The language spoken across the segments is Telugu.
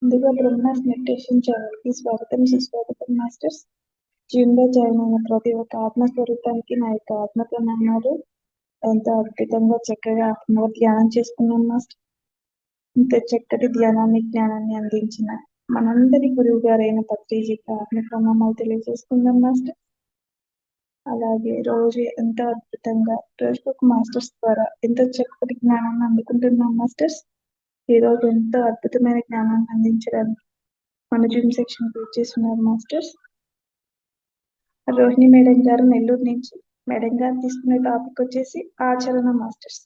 ముందుగా బ్రహ్మాస్ మెడిటేషన్ ఛానల్కి స్వాగతం సుస్వాగతం మాస్టర్స్. జిమ్లో జాయిన్ అయిన ప్రతి ఒక్క ఆత్మస్వరూపానికి నా యొక్క ఆత్మ ప్రణామాలు. ఎంతో అద్భుతంగా చక్కగా ధ్యానం చేసుకున్నాం మాస్టర్. ఇంత చక్కటి ధ్యానాన్ని జ్ఞానాన్ని అందించిన మనందరి గురువు గారైన పత్రిజీకి ఆత్మ ప్రణామాలు తెలియజేసుకుందాం మాస్టర్. అలాగే రోజు ఎంతో అద్భుతంగా రోజుకొక మాస్టర్స్ ద్వారా ఎంతో చక్కటి జ్ఞానాన్ని అందుకుంటున్నాం మాస్టర్స్. ఈ రోజు ఎంతో అద్భుతమైన జ్ఞానాన్ని అందించడానికి మన జిమ్ సెక్షన్ చేస్తున్నారు మాస్టర్స్. రోహిణి మేడం గారు నెల్లూరు నుంచి. మేడం గారు తీసుకునే టాపిక్ వచ్చేసి ఆచరణ మాస్టర్స్.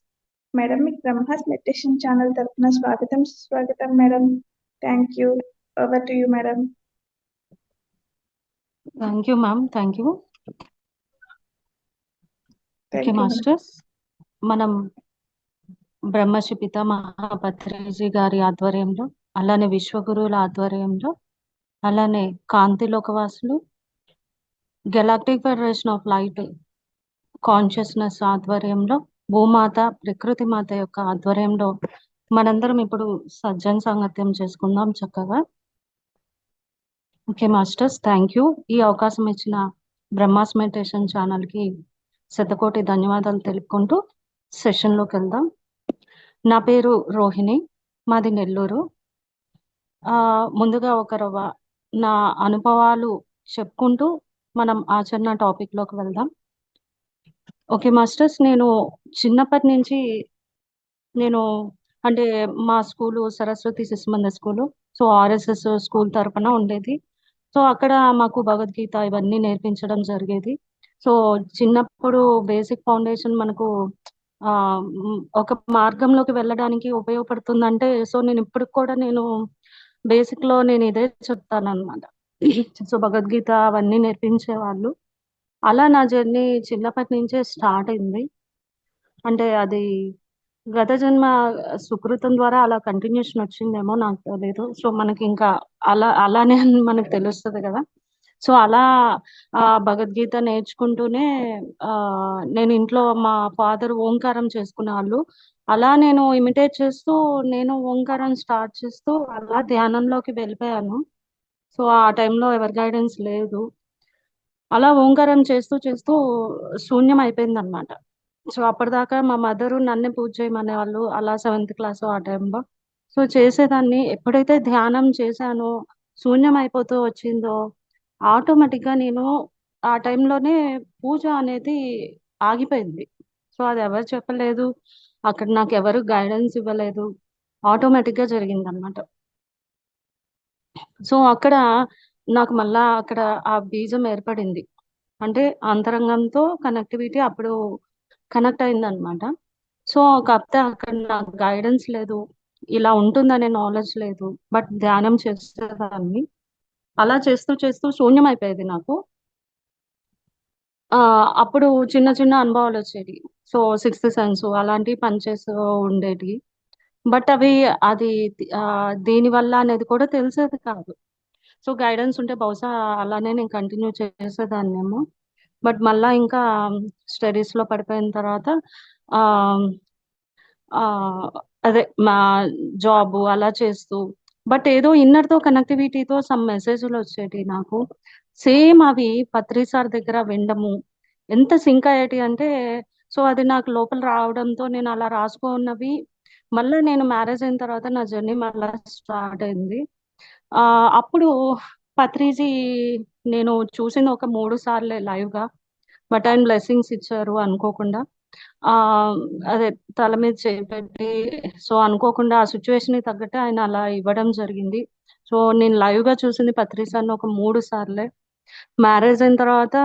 మేడం మీకు బ్రహ్మాస్ మెడిటేషన్ ఛానల్ తరఫున స్వాగతం సుస్వాగతం madam. Thank you. Over to you madam. Thank you ma'am. Thank you. Okay masters, మనం బ్రహ్మశ్రీ పితామహ పత్రిజీ గారి ఆధ్వర్యంలో, అలానే విశ్వగురువుల ఆధ్వర్యంలో, అలానే కాంతి లోకవాసులు, galactic federation of light consciousness ఆధ్వర్యంలో, భూమాత ప్రకృతి మాత యొక్క ఆధ్వర్యంలో మనందరం ఇప్పుడు సజ్జన సాంగత్యం చేసుకుందాం చక్కగా. Okay masters, thank you. ఈ అవకాశం ఇచ్చిన బ్రహ్మాస్ మెడిటేషన్ ఛానల్కి శతకోటి ధన్యవాదాలు తెలుపుకుంటూ సెషన్లోకి వెళ్దాం. నా పేరు రోహిణి, మాది నెల్లూరు. ముందుగా నా అనుభవాలు చెప్పుకుంటూ మనం ఆచరణ టాపిక్లోకి వెళ్దాం. ఓకే మాస్టర్స్, నేను చిన్నప్పటి నుంచి అంటే మా స్కూలు సరస్వతి శిశు Mandir school, so RSS school తరపున ఉండేది. సో అక్కడ మాకు భగవద్గీత ఇవన్నీ నేర్పించడం జరిగేది. సో చిన్నప్పుడు బేసిక్ ఫౌండేషన్ మనకు ఒక మార్గంలోకి వెళ్ళడానికి ఉపయోగపడుతుందంటే, సో నేను ఇప్పుడు కూడా బేసిక్ లో నేను ఇదే చెప్తాను అనమాట. సో భగవద్గీత అవన్నీ నేర్పించేవాళ్ళు. అలా నా జర్నీ చిన్నప్పటి నుంచే స్టార్ట్ అయింది. అంటే అది గత జన్మ సుకృతం ద్వారా అలా కంటిన్యూషన్ వచ్చిందేమో నాకు తెలియదు. సో మనకి ఇంకా అలానే మనకు తెలుస్తుంది కదా. సో అలా భగవద్గీత నేర్చుకుంటూనే నేను ఇంట్లో మా ఫాదర్ ఓంకారం చేసుకునే వాళ్ళు, అలా నేను ఇమిటేట్ చేస్తూ నేను ఓంకారం స్టార్ట్ చేస్తూ అలా ధ్యానంలోకి వెళ్ళిపోయాను. సో ఆ టైంలో ఎవరి గైడెన్స్ లేదు. అలా ఓంకారం చేస్తూ చేస్తూ శూన్యం అయిపోయింది అనమాట. సో అప్పటిదాకా మా మదరు నన్ను పూజ చేయమనే వాళ్ళు, అలా 7th క్లాస్ ఆ టైంలో. సో చేసేదాన్ని. ఎప్పుడైతే ధ్యానం చేశానో, శూన్యం అయిపోతూ వచ్చిందో, ఆటోమేటిక్గా నేను ఆ టైంలోనే పూజ అనేది ఆగిపోయింది. సో అది ఎవరు చెప్పలేదు, అక్కడ నాకు ఎవరు గైడెన్స్ ఇవ్వలేదు, ఆటోమేటిక్గా జరిగింది అనమాట. సో అక్కడ నాకు మళ్ళా అక్కడ ఆ బీజం ఏర్పడింది. అంటే అంతరంగంతో కనెక్టివిటీ అప్పుడు కనెక్ట్ అయింది అనమాట. సో కాకపోతే అక్కడ నాకు గైడెన్స్ లేదు, ఇలా ఉంటుందనే నాలెడ్జ్ లేదు. బట్ ధ్యానం చేసేదాన్ని. అలా చేస్తూ చేస్తూ శూన్యం అయిపోయేది నాకు. అప్పుడు చిన్న చిన్న అనుభవాలు వచ్చేవి. సో 6th సెన్స్ అలాంటివి పనిచేస్తూ ఉండేవి. బట్ అది దేని వల్ల అనేది కూడా తెలిసేది కాదు. సో గైడెన్స్ ఉంటే బహుశా అలానే నేను కంటిన్యూ చేసేదాన్నేమో. బట్ మళ్ళా ఇంకా స్టడీస్ లో పడిపోయిన తర్వాత ఆ ఆ అదే మా జాబ్ అలా చేస్తూ, బట్ ఏదో ఇన్నర్ తో కనెక్టివిటీతో సమ్ మెసేజ్లు వచ్చేటి నాకు. సేమ్ అవి పత్రి సార్ దగ్గర వినడము ఎంత సింక్ అయ్యేటి అంటే, సో అది నాకు లోపల రావడంతో నేను అలా రాసుకున్నవి. మళ్ళీ నేను మ్యారేజ్ అయిన తర్వాత నా జర్నీ మళ్ళీ స్టార్ట్ అయింది. అప్పుడు పత్రిజీ నేను చూసింది ఒక 3 సార్లే లైవ్ గా. బట్ ఆయన బ్లెస్సింగ్స్ ఇచ్చారు అనుకోకుండా. ఆ అదే తల మీద చేపెట్టి, సో అనుకోకుండా ఆ సిచ్యువేషన్ కి తగ్గట్టు ఆయన అలా ఇవ్వడం జరిగింది. సో నేను లైవ్ గా చూసింది పత్రి సార్ని ఒక 3 సార్లే. మ్యారేజ్ అయిన తర్వాత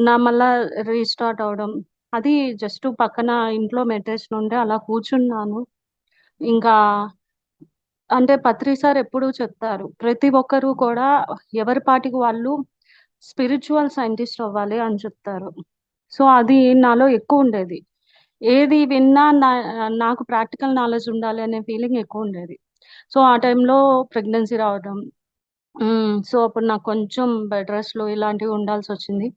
నా మళ్ళా రీస్టార్ట్ అవడం, అది జస్ట్ పక్కన ఇంట్లో మెడిటేషన్ ఉంటే అలా కూర్చున్నాను. ఇంకా అంటే పత్రి సార్ ఎప్పుడూ చెప్తారు, ప్రతి ఒక్కరూ కూడా ఎవరి పాటికి వాళ్ళు స్పిరిచువల్ సైంటిస్ట్ అవ్వాలి అని చెప్తారు. సో అది నాలో ఎక్కువ ఉండేది. ఏది విన్నా నాకు ప్రాక్టికల్ నాలెడ్జ్ ఉండాలి అనే ఫీలింగ్ ఎక్కువ ఉండేది. సో ఆ టైంలో ప్రెగ్నెన్సీ రావడం, సో అప్పుడు నాకు కొంచెం బెడ్ రెస్ట్లో ఇలాంటివి ఉండాల్సి వచ్చింది.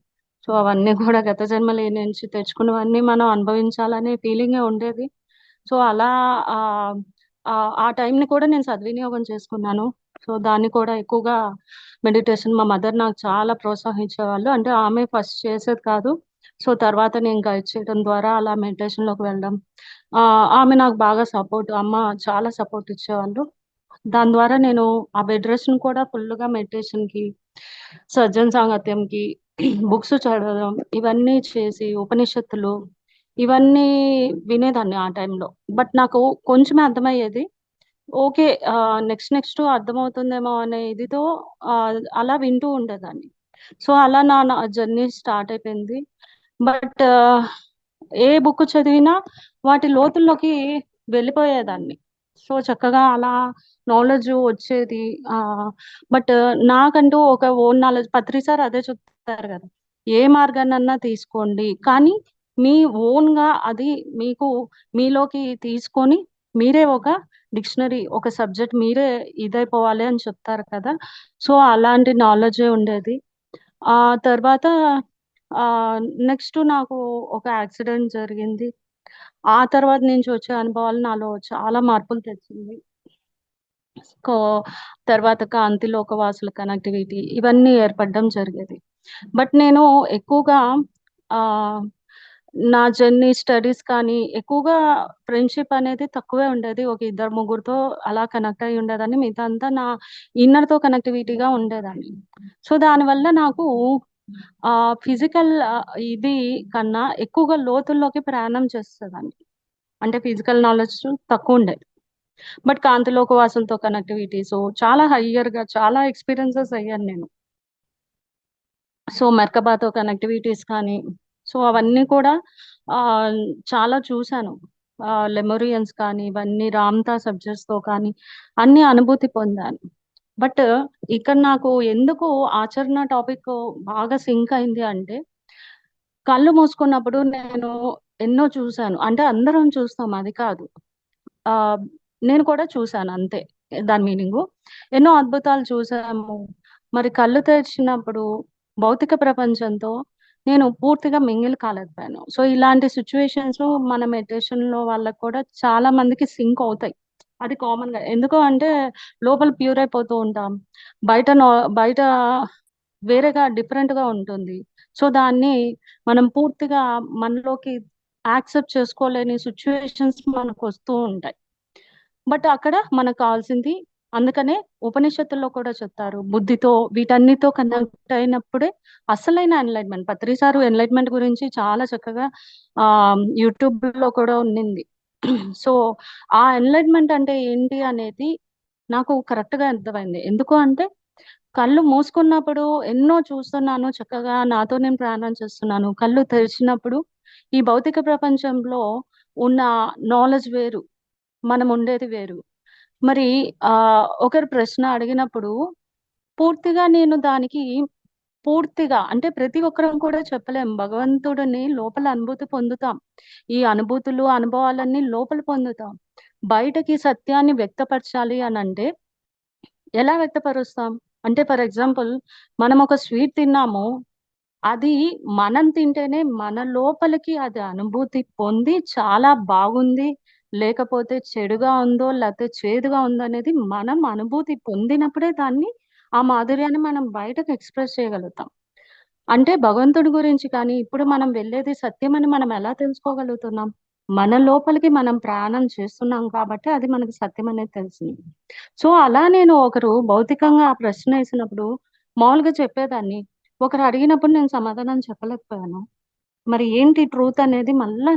సో అవన్నీ కూడా గత జన్మల నుంచి తెచ్చుకున్నవన్నీ మనం అనుభవించాలనే ఫీలింగే ఉండేది. సో అలా ఆ టైంని కూడా నేను సద్వినియోగం చేసుకున్నాను. సో దాన్ని కూడా ఎక్కువగా మెడిటేషన్ మా మదర్ నాకు చాలా ప్రోత్సహించేవాళ్ళు. అంటే ఆమె ఫస్ట్ చేసేది కాదు. సో తర్వాత నేను గైడ్ చేయడం ద్వారా అలా మెడిటేషన్‌లోకి వెళ్ళడం. ఆమె నాకు బాగా సపోర్ట్, అమ్మ చాలా సపోర్ట్ ఇచ్చేవాళ్ళు. దాని ద్వారా నేను ఆ బెడ్ రెస్ట్‌ని కూడా ఫుల్‌గా మెడిటేషన్‌కి, సజ్జన సాంగత్యంకి, బుక్స్ చదవడం ఇవన్నీ చేసి ఉపనిషత్తులు ఇవన్నీ వినేదాన్ని ఆ టైంలో. బట్ నాకు కొంచెమే అర్థమయ్యేది. ఓకే. నెక్స్ట్ అర్థమవుతుందేమో అనే ఇదితో అలా వింటూ ఉండేదాన్ని. సో, అలా నా జర్నీ స్టార్ట్ అయిపోయింది. బట్ ఏ బుక్ చదివినా వాటి లోతుల్లోకి వెళ్ళిపోయేదాన్ని. సో, చక్కగా అలా నాలెడ్జ్ వచ్చేది. బట్ నాకంటూ ఒక ఓన్ నాలెడ్జ్ పత్రి సార్ అదే చెప్తారు గదా! ఏ మార్గాన్నన్నా తీసుకోండి. కానీ మీ ఓన్‌గా అది మీకు మీలోకి తీసుకొని మీరే ఒక డిక్షనరీ, ఒక సబ్జెక్ట్ మీరే ఇదైపోవాలి అని చెప్తారు కదా! సో, అలాంటి నాలెడ్జే ఉండేది. ఆ తర్వాత నెక్స్ట్ నాకు ఒక యాక్సిడెంట్ జరిగింది. ఆ తర్వాత నుంచి వచ్చే అనుభవాలు నాలో చాలా మార్పులు తెచ్చింది. కో తర్వాత కాంతి లోకవాసుల కనెక్టివిటీ ఇవన్నీ ఏర్పడడం జరిగేది. బట్ నేను ఎక్కువగా ఆహ్, నా జర్నీ స్టడీస్ కానీ ఎక్కువగా ఫ్రెండ్‌షిప్ అనేది తక్కువే ఉండేది. ఒక ఇద్దరు ముగ్గురితో అలా కనెక్ట్ అయ్యి ఉండేదాన్ని. మిగతా అంతా నా ఇన్నర్‌తో కనెక్టివిటీగా ఉండేదాన్ని. సో, దానివల్ల నాకు ఫిజికల్ ఇది కన్నా ఎక్కువగా లోతుల్లోకి ప్రయాణం చేసేదాన్ని. అంటే ఫిజికల్ నాలెడ్జ్ తక్కువుండేది. బట్ కాంతిలోక వాసులతో కనెక్టివిటీసు చాలా హయ్యర్‌గా చాలా ఎక్స్‌పీరియన్సెస్ అయ్యాను నేను. సో, మెర్కబాతో కనెక్టివిటీస్ కానీ, సో, అవన్నీ కూడా ఆహ్, చాలా చూసాను. లెమోరియన్స్ కానీ, ఇవన్నీ రామ్‌తా సబ్జెక్ట్స్‌తో కానీ, అన్నీ అనుభూతి పొందాను. బట్ ఇక్కడ నాకు ఎందుకు ఆచరణ టాపిక్ బాగా సింక్ అయింది అంటే, కళ్ళు మూసుకున్నప్పుడు నేను ఎన్నో చూసాను. అంటే అందరం చూస్తాం అది కాదు. ఆహ్, నేను కూడా చూసాను అంతే. దాని మీనింగు. ఎన్నో అద్భుతాలు చూసాము. మరి కళ్ళు తెరిచినప్పుడు భౌతిక ప్రపంచంతో నేను పూర్తిగా మింగిల్ కాలేకపోయాను. సో, ఇలాంటి సిట్యుయేషన్స్ మన మెడిటేషన్‌లో వాళ్ళకి కూడా చాలా మందికి సింక్ అవుతాయి. అది కామన్‌గా. ఎందుకు అంటే లోపల ప్యూర్ అయిపోతూ ఉంటాం. బయట నా బయట వేరేగా డిఫరెంట్‌గా ఉంటుంది. సో, దాన్ని మనం పూర్తిగా మనలోకి యాక్సెప్ట్ చేసుకోలేని సిట్యుయేషన్స్ మనకొస్తూ ఉంటాయి. బట్ అక్కడ మనకు కావాల్సింది అందుకనే ఉపనిషత్తుల్లో కూడా చెప్తారు. బుద్ధితో వీటన్నిటితో కనెక్ట్ అయినప్పుడే అసలైన ఎన్‌లైట్‌మెంట్. పత్రి సారు ఎన్‌లైట్‌మెంట్ గురించి చాలా చక్కగా యూట్యూబ్‌లో కూడా ఉండింది. సో, ఆ ఎన్‌లైట్‌మెంట్ అంటే ఏంటి అనేది నాకు కరెక్ట్‌గా అర్థమైంది. ఎందుకు అంటే కళ్ళు మూసుకున్నప్పుడు ఎన్నో చూస్తున్నాను చక్కగా నాతో నేను ప్రయాణం చేస్తున్నాను. కళ్ళు తెరిచినప్పుడు ఈ భౌతిక ప్రపంచంలో ఉన్న నాలెడ్జ్ వేరు. మనం ఉండేది వేరు. మరి ఒకరు ప్రశ్న అడిగినప్పుడు పూర్తిగా నేను దానికి పూర్తిగా అంటే ప్రతి ఒక్కరం కూడా చెప్పలేం. భగవంతుడిని లోపల అనుభూతి పొందుతాం. ఈ అనుభూతులు, అనుభవాలన్నీ లోపల పొందుతాం. బయటకి సత్యాన్ని వ్యక్తపరచాలి అనంటే ఎలా వ్యక్తపరుస్తాం? అంటే ఫర్ ఎగ్జాంపుల్ మనం ఒక స్వీట్ తిన్నాము. అది మనం తింటేనే మన లోపలికి అది అనుభూతి పొంది చాలా బాగుంది, లేకపోతే చెడుగా ఉందో, లేతే చేదుగా ఉందనేది మనం అనుభూతి పొందినప్పుడే దాన్ని ఆ మాధుర్యాన్ని మనం బయటకు ఎక్స్‌ప్రెస్ చేయగలుగుతాం. అంటే భగవంతుడి గురించి కానీ, ఇప్పుడు మనం వెళ్ళేది సత్యమని మనం ఎలా తెలుసుకోగలుగుతున్నాం? మన లోపలికి మనం ప్రయాణం చేస్తున్నాం కాబట్టి అది మనకి సత్యమనేది తెలిసింది. సో, అలా నేను ఒకరు భౌతికంగా ఆ ప్రశ్నేసినప్పుడు మామూలుగా చెప్పేదాన్ని. ఒకరు అడిగినప్పుడు నేను సమాధానం చెప్పలేకపోయాను. మరి ఏంటి ట్రూత్ అనేది మళ్ళా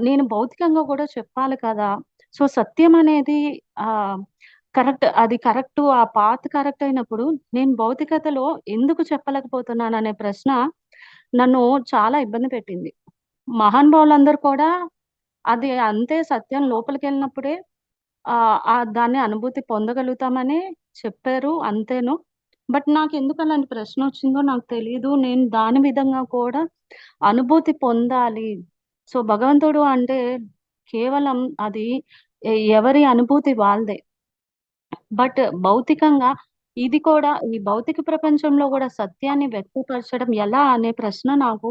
నేను భౌతికంగా కూడా చెప్పాలి కదా! సో, సత్యం అనేది ఆహ్, అది కరెక్టు ఆ పాత్ కరెక్ట్ అయినప్పుడు నేను భౌతికతలో ఎందుకు చెప్పలేకపోతున్నాననే ప్రశ్న నన్ను చాలా ఇబ్బంది పెట్టింది. మహానుభావులందరూ కూడా అది అంతే సత్యం లోపలికెళ్ళినప్పుడే దాన్ని అనుభూతి పొందగలుగుతామని చెప్పారు అంతేను. బట్ నాకెందుకు అలాంటి ప్రశ్నొచ్చిందో నాకు తెలీదు. నేను దాని విధంగా కూడా అనుభూతి పొందాలి. సో, భగవంతుడు అంటే కేవలం అది ఎవరి అనుభూతి వాళ్ళదే. బట్ భౌతికంగా ఇది కూడా ఈ భౌతిక ప్రపంచంలో గూడా సత్యాన్ని వ్యక్తపరచడం ఎలా అనే ప్రశ్న నాకు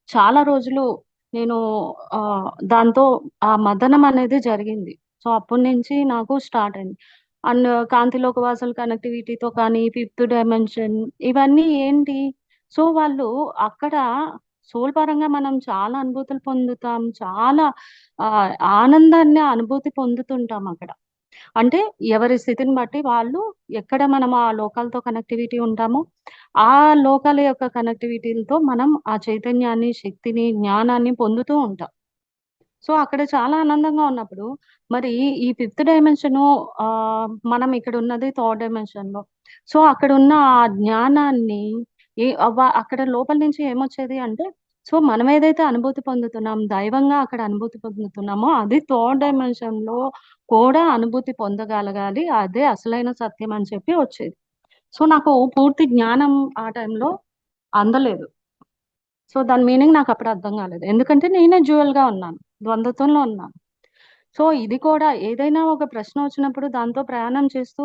చాలా రోజులు నేను దాంతో ఆ మథనం అనేది జరిగింది. సో అప్పటి నుంచి నాకు స్టార్ట్ అయింది. అండ్ కాంతిలోక వాసల్ కనెక్టివిటీతో కానీ, ఫిఫ్త్ డైమెన్షన్ ఇవన్నీ ఏంటి? సో వాళ్ళు అక్కడ సోల్ పరంగా మనం చాలా అనుభూతులు పొందుతాం. చాలా ఆనందాన్ని అనుభూతి పొందుతుంటాం అక్కడ. అంటే ఎవరి స్థితిని బట్టి వాళ్ళు ఎక్కడ మనం ఆ లోకాలతో కనెక్టివిటీ ఉంటామో, ఆ లోకాల యొక్క కనెక్టివిటీలతో మనం ఆ చైతన్యాన్ని, శక్తిని, జ్ఞానాన్ని పొందుతూ ఉంటాం. సో, అక్కడ చాలా ఆనందంగా ఉన్నప్పుడు, మరి ఈ ఫిఫ్త్ డైమెన్షను మనం ఇక్కడున్నది థర్డ్ డైమెన్షన్‌లో. సో, అక్కడున్న ఆ జ్ఞానాన్ని అక్కడ లోపల నుంచి ఏమొచ్చేది అంటే, సో, మనం ఏదైతే అనుభూతి పొందుతున్నాం, దైవంగా అక్కడ అనుభూతి పొందుతున్నామో, అది థర్డ్ డైమెన్షన్‌లో కూడా అనుభూతి పొందగలగాలి. అదే అసలైన సత్యం అని చెప్పి వచ్చేది. సో, నాకు పూర్తి జ్ఞానం ఆ టైంలో అందలేదు. సో, దాని మీనింగ్ నాకప్పుడు అర్థం కాలేదు. ఎందుకంటే నేనే డ్యూయల్‌గా ఉన్నాను. ద్వంద్వత్వంలో ఉన్నాను. సో, ఇది కూడా ఏదైనా ఒక ప్రశ్న వచ్చినప్పుడు దాంతో ప్రయాణం చేస్తూ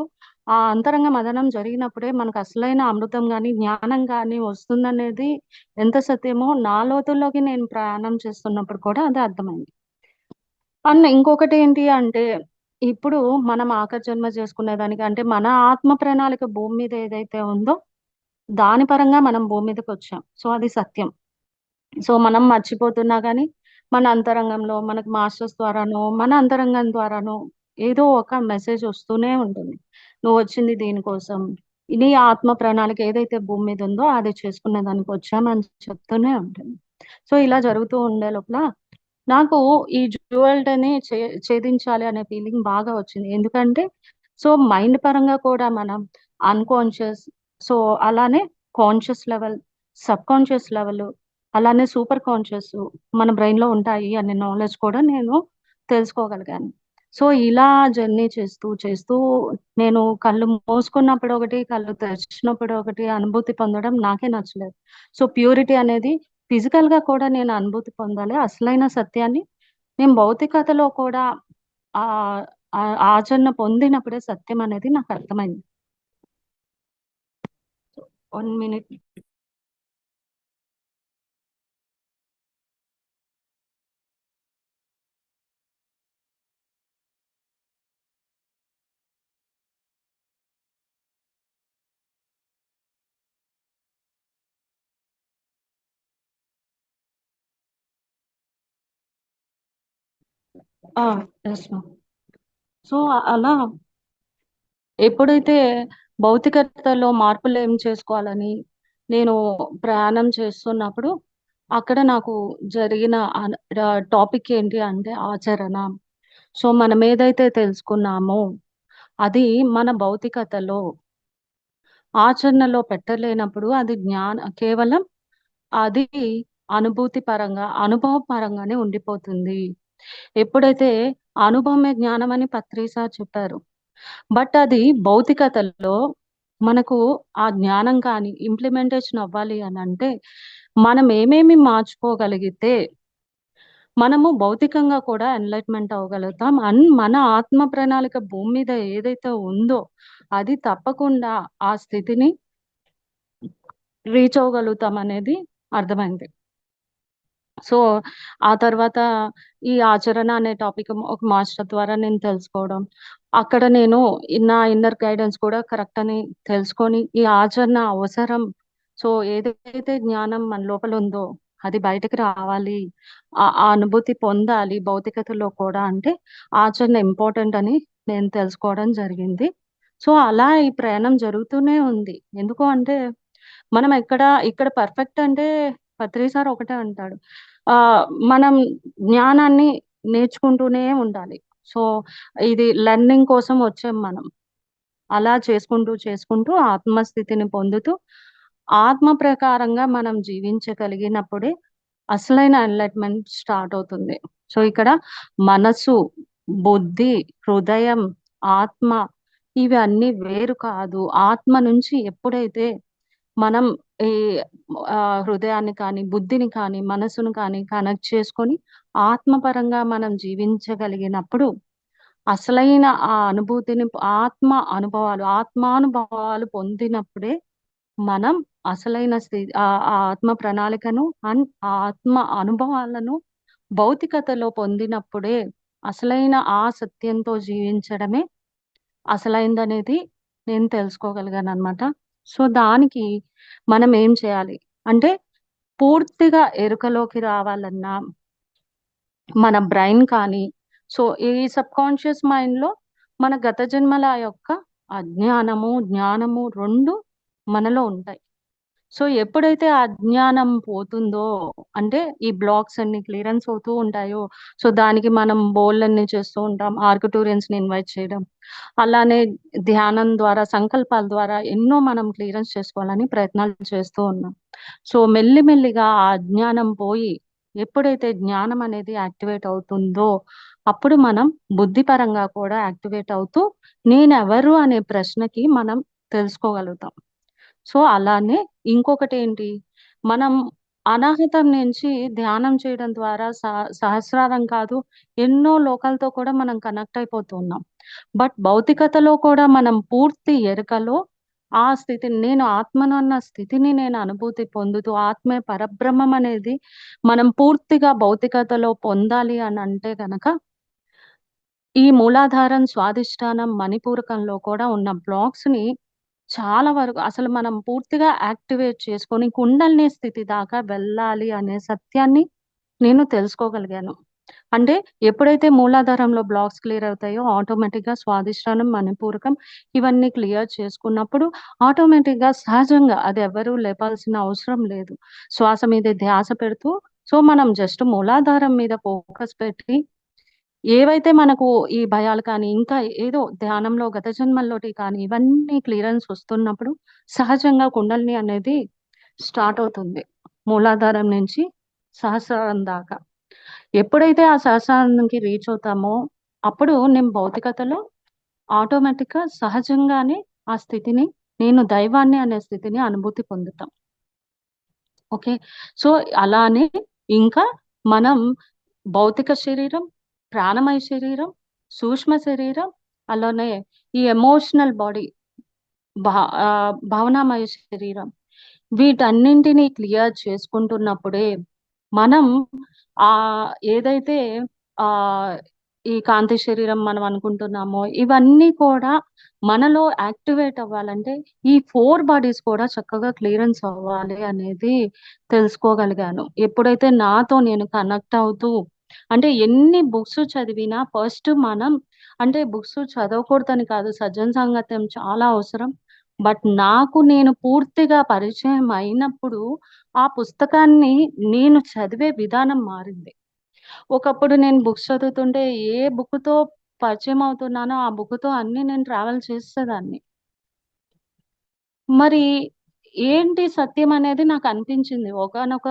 ఆ అంతరంగ మథనం జరిగినప్పుడే మనకు అసలైన అమృతం గాని, జ్ఞానం గాని వస్తుందనేది ఎంత సత్యమో నా లోతుల్లోకి నేను ప్రయాణం చేస్తున్నప్పుడు కూడా అదే అర్థమైంది. అండ్ ఇంకొకటేంటి అంటే, ఇప్పుడు మనం ఆఖరి జన్మ చేసుకునేదానికి అంటే మన ఆత్మ ప్రణాళిక భూమి మీద ఏదైతే ఉందో, దాని పరంగా మనం భూమి మీదకొచ్చాం. సో, అది సత్యం. సో, మనం మర్చిపోతున్నా గానీ, మన అంతరంగంలో మనకు మాస్టర్స్ ద్వారానో, మన అంతరంగం ద్వారానో ఏదో ఒక మెసేజ్ వస్తూనే ఉంటుంది. నువ్వొచ్చింది దీనికోసం. నీ ఆత్మ ప్రణాళిక ఏదైతే భూమి మీద ఉందో అది చేసుకునే దానికొచ్చామని చెప్తూనే ఉంటుంది. సో, ఇలా జరుగుతూ ఉండే లోపల నాకు ఈ డ్యూయాలిటీని ఛేదించాలి అనే ఫీలింగ్ బాగా వచ్చింది. ఎందుకంటే, సో, మైండ్ పరంగా కూడా మనం అన్‌కాన్షియస్, సో, అలానే కాన్షియస్ లెవెల్, సబ్‌కాన్షియస్ లెవెల్, అలానే సూపర్ కాన్షియస్ మన బ్రెయిన్‌లో ఉంటాయి అనే నాలెడ్జ్ కూడా నేను తెలుసుకోగలిగాను. సో, ఇలా జర్నీ చేస్తూ, చేస్తూ నేను కళ్ళు మూసుకున్నప్పుడు ఒకటి, కళ్ళు తెరిచినప్పుడు ఒకటి అనుభూతి పొందడం నాకే నచ్చలేదు. సో, ప్యూరిటీ అనేది ఫిజికల్‌గా కూడా నేను అనుభూతి పొందాలి. అసలైన సత్యాన్ని నేను భౌతికతలో కూడా ఆహ్, ఆచరణ పొందినప్పుడే సత్యం అనేది నాకర్థమైంది. 1 మినిట్. ఆ! Yes ma'am. సో, అలా ఎప్పుడైతే భౌతికతలో మార్పులేం చేసుకోవాలని నేను ప్రయాణం చేస్తున్నప్పుడు, అక్కడ నాకు జరిగిన టాపిక్ ఏంటి అంటే ఆచరణ. సో, మనమేదైతే తెలుసుకున్నామో, అది మన భౌతికతలో ఆచరణలో పెట్టలేనప్పుడు అది కేవలం అది అనుభూతి పరంగా, అనుభవ పరంగానే ఉండిపోతుంది. ఎప్పుడైతే అనుభవమే జ్ఞానమని పత్రి సార్ చెప్పారు. బట్ అది భౌతికతలో మనకు ఆ జ్ఞానం కానీ ఇంప్లిమెంటేషన్ అవ్వాలి అనంటే, మనం ఏమేమి మార్చుకోగలిగితే, మనము భౌతికంగా కూడా ఎన్‌లైట్‌మెంట్ అవ్వగలుగుతాం. మన ఆత్మ ప్రణాళిక భూమి మీద ఏదైతే ఉందో, అది తప్పకుండా ఆ స్థితిని రీచ్ అవ్వగలుగుతామనేది అర్థమైంది. సో, ఆ తర్వాత ఈ ఆచరణ అనే టాపిక్ ఒక మాస్టర్ ద్వారా నేను తెలుసుకోవడం. అక్కడ నేను నా ఇన్నర్ గైడెన్స్ కూడా కరెక్ట్ అని తెలుసుకొని, ఈ ఆచరణ అవసరం. సో, ఏదైతే జ్ఞానం మన లోపల ఉందో, అది బయటకి రావాలి. ఆ అనుభూతి పొందాలి భౌతికతలో కూడా అంటే, ఆచరణ ఇంపార్టెంట్ అని నేను తెలుసుకోవడం జరిగింది. సో, అలా ఈ ప్రయాణం జరుగుతూనే ఉంది. ఎందుకు అంటే, మనం ఇక్కడ పర్ఫెక్ట్ అంటే పత్రి సార్ ఒకటే అంటాడు. ఆహ్, మనం జ్ఞానాన్ని నేర్చుకుంటూనే ఉండాలి. సో, ఇది లెర్నింగ్ కోసం వచ్చాం మనం. అలా చేసుకుంటూ, చేసుకుంటూ ఆత్మస్థితిని పొందుతూ, ఆత్మ ప్రకారంగా మనం జీవించగలిగినప్పుడే అసలైన ఎన్‌లైట్‌మెంట్ స్టార్ట్ అవుతుంది. సో, ఇక్కడ మనసు, బుద్ధి, హృదయం, ఆత్మ ఇవన్నీ వేరు కాదు. ఆత్మ నుంచి ఎప్పుడైతే మనం ఈ హృదయాన్ని కానీ, బుద్ధిని కానీ, మనసును కానీ కనెక్ట్ చేసుకొని ఆత్మపరంగా మనం జీవించగలిగినప్పుడు అసలైన ఆ అనుభూతిని ఆత్మానుభవాలు పొందినప్పుడే మనం అసలైన ఆ ఆత్మ ప్రణాళికను ఆ ఆత్మ అనుభవాలను భౌతికతలో పొందినప్పుడే అసలైన ఆ సత్యంతో జీవించడమే అసలైందనేది నేను తెలుసుకోగలిగాననమాట. సో, దానికి మనం ఏం చేయాలి అంటే, పూర్తిగా ఎరుకలోకి రావాలన్నా మన బ్రైన్ కానీ, సో, ఈ సబ్‌కాన్షియస్ మైండ్‌లో మన గత జన్మల యొక్క అజ్ఞానము, జ్ఞానము 2 మనలో ఉంటాయి. సో, ఎప్పుడైతే ఆ అజ్ఞానం పోతుందో, అంటే ఈ బ్లాక్స్ అన్నీ క్లియరెన్స్ అవుతూ ఉంటాయో, సో, దానికి మనం బోలెడన్ని చేస్తూ ఉంటాం. ఆర్కిటూరియన్స్‌ని ఇన్వైట్ చేయడం. అలానే ధ్యానం ద్వారా, సంకల్పాల ద్వారా ఎన్నో మనం క్లియరెన్స్ చేసుకోవాలని ప్రయత్నాలు చేస్తూ ఉన్నాం. సో, మెల్లిమెల్లిగా ఆ అజ్ఞానం పోయి, ఎప్పుడైతే జ్ఞానం అనేది యాక్టివేట్ అవుతుందో, అప్పుడు మనం బుద్ధిపరంగా కూడా యాక్టివేట్ అవుతూ, నేనెవరు అనే ప్రశ్నకి మనం తెలుసుకోగలుగుతాం. సో, అలానే ఇంకొకటేంటి, మనం అనాహతం నుంచి ధ్యానం చేయడం ద్వారా సహస్రారం కాదు, ఎన్నో లోకాలతో కూడా మనం కనెక్ట్ అయిపోతూ ఉన్నాం. బట్ భౌతికతలో కూడా మనం పూర్తి ఎరుకలో ఆ స్థితిని, నేను ఆత్మను అన్న స్థితిని నేను అనుభూతి పొందుతూ, ఆత్మే పరబ్రహ్మం అనేది మనం పూర్తిగా భౌతికతలో పొందాలి అనంటే గనక, ఈ మూలాధారం, స్వాదిష్టానం, మణిపూరకంలో కూడా ఉన్న బ్లాక్స్‌ని చాలా వరకు అసలు మనం పూర్తిగా యాక్టివేట్ చేసుకొని కుండలిని స్థితి దాకా వెళ్ళాలి అనే సత్యాన్ని నేను తెలుసుకోగలిగాను. అంటే ఎప్పుడైతే మూలాధారంలో బ్లాక్స్ క్లియర్ అవుతాయో ఆటోమేటిక్‌గా స్వాదిష్టానం, మణిపూరకం ఇవన్నీ క్లియర్ చేసుకున్నప్పుడు ఆటోమేటిక్‌గా సహజంగా అది ఎవరు లేపాల్సిన అవసరం లేదు. శ్వాస మీదే ధ్యాస పెడుతూ సో, మనం జస్ట్ మూలాధారం మీద ఫోకస్ పెట్టి ఏవైతే మనకు ఈ భయాలు కానీ, ఇంకా ఏదో ధ్యానంలో గత జన్మల్లోటి కానీ, ఇవన్నీ క్లియరెన్స్ వస్తున్నప్పుడు సహజంగా కుండలిని అనేది స్టార్ట్ అవుతుంది. మూలాధారం నుంచి సహస్రారం దాకా. ఎప్పుడైతే ఆ సహస్రారానికి రీచ్ అవుతామో, అప్పుడు నేను భౌతికతలో ఆటోమేటిక్‌గా సహజంగానే ఆ స్థితిని, నేను దైవాన్ని అనే స్థితిని అనుభూతి పొందుతాం. ఓకే. సో, అలానే ఇంకా మనం భౌతిక శరీరం, ప్రాణమయ శరీరం, సూక్ష్మ శరీరం, అలానే ఈ ఎమోషనల్ బాడీ భావనామయ శరీరం. వీటన్నింటిని క్లియర్ చేసుకుంటున్నప్పుడే మనం ఏదైతే ఆహ్, ఈ కాంతి శరీరం మనం అనుకుంటున్నామో, ఇవన్నీ కూడా మనలో యాక్టివేట్ అవ్వాలంటే, ఈ 4 బాడీస్ కూడా చక్కగా క్లియరెన్స్ అవ్వాలి అనేది తెలుసుకోగలిగాను. ఎప్పుడైతే నాతో నేను కనెక్ట్ అవుతూ అంటే ఎన్ని బుక్స్ చదివినా ఫస్ట్ మనం అంటే బుక్స్ చదవకూడదని కాదు, సజ్జన సాంగత్యం చాలా అవసరం. బట్ నాకు నేను పూర్తిగా పరిచయం అయినప్పుడు, ఆ పుస్తకాన్ని నేను చదివే విధానం మారింది. ఒకప్పుడు నేను బుక్స్ చదువుతుంటే ఏ బుక్‌తో పరిచయం అవుతున్నానో, ఆ బుక్‌తో అన్నీ నేను ట్రావెల్ చేసేదాన్ని. మరి ఏంటి సత్యం అనేది నాకనిపించింది ఒకానొక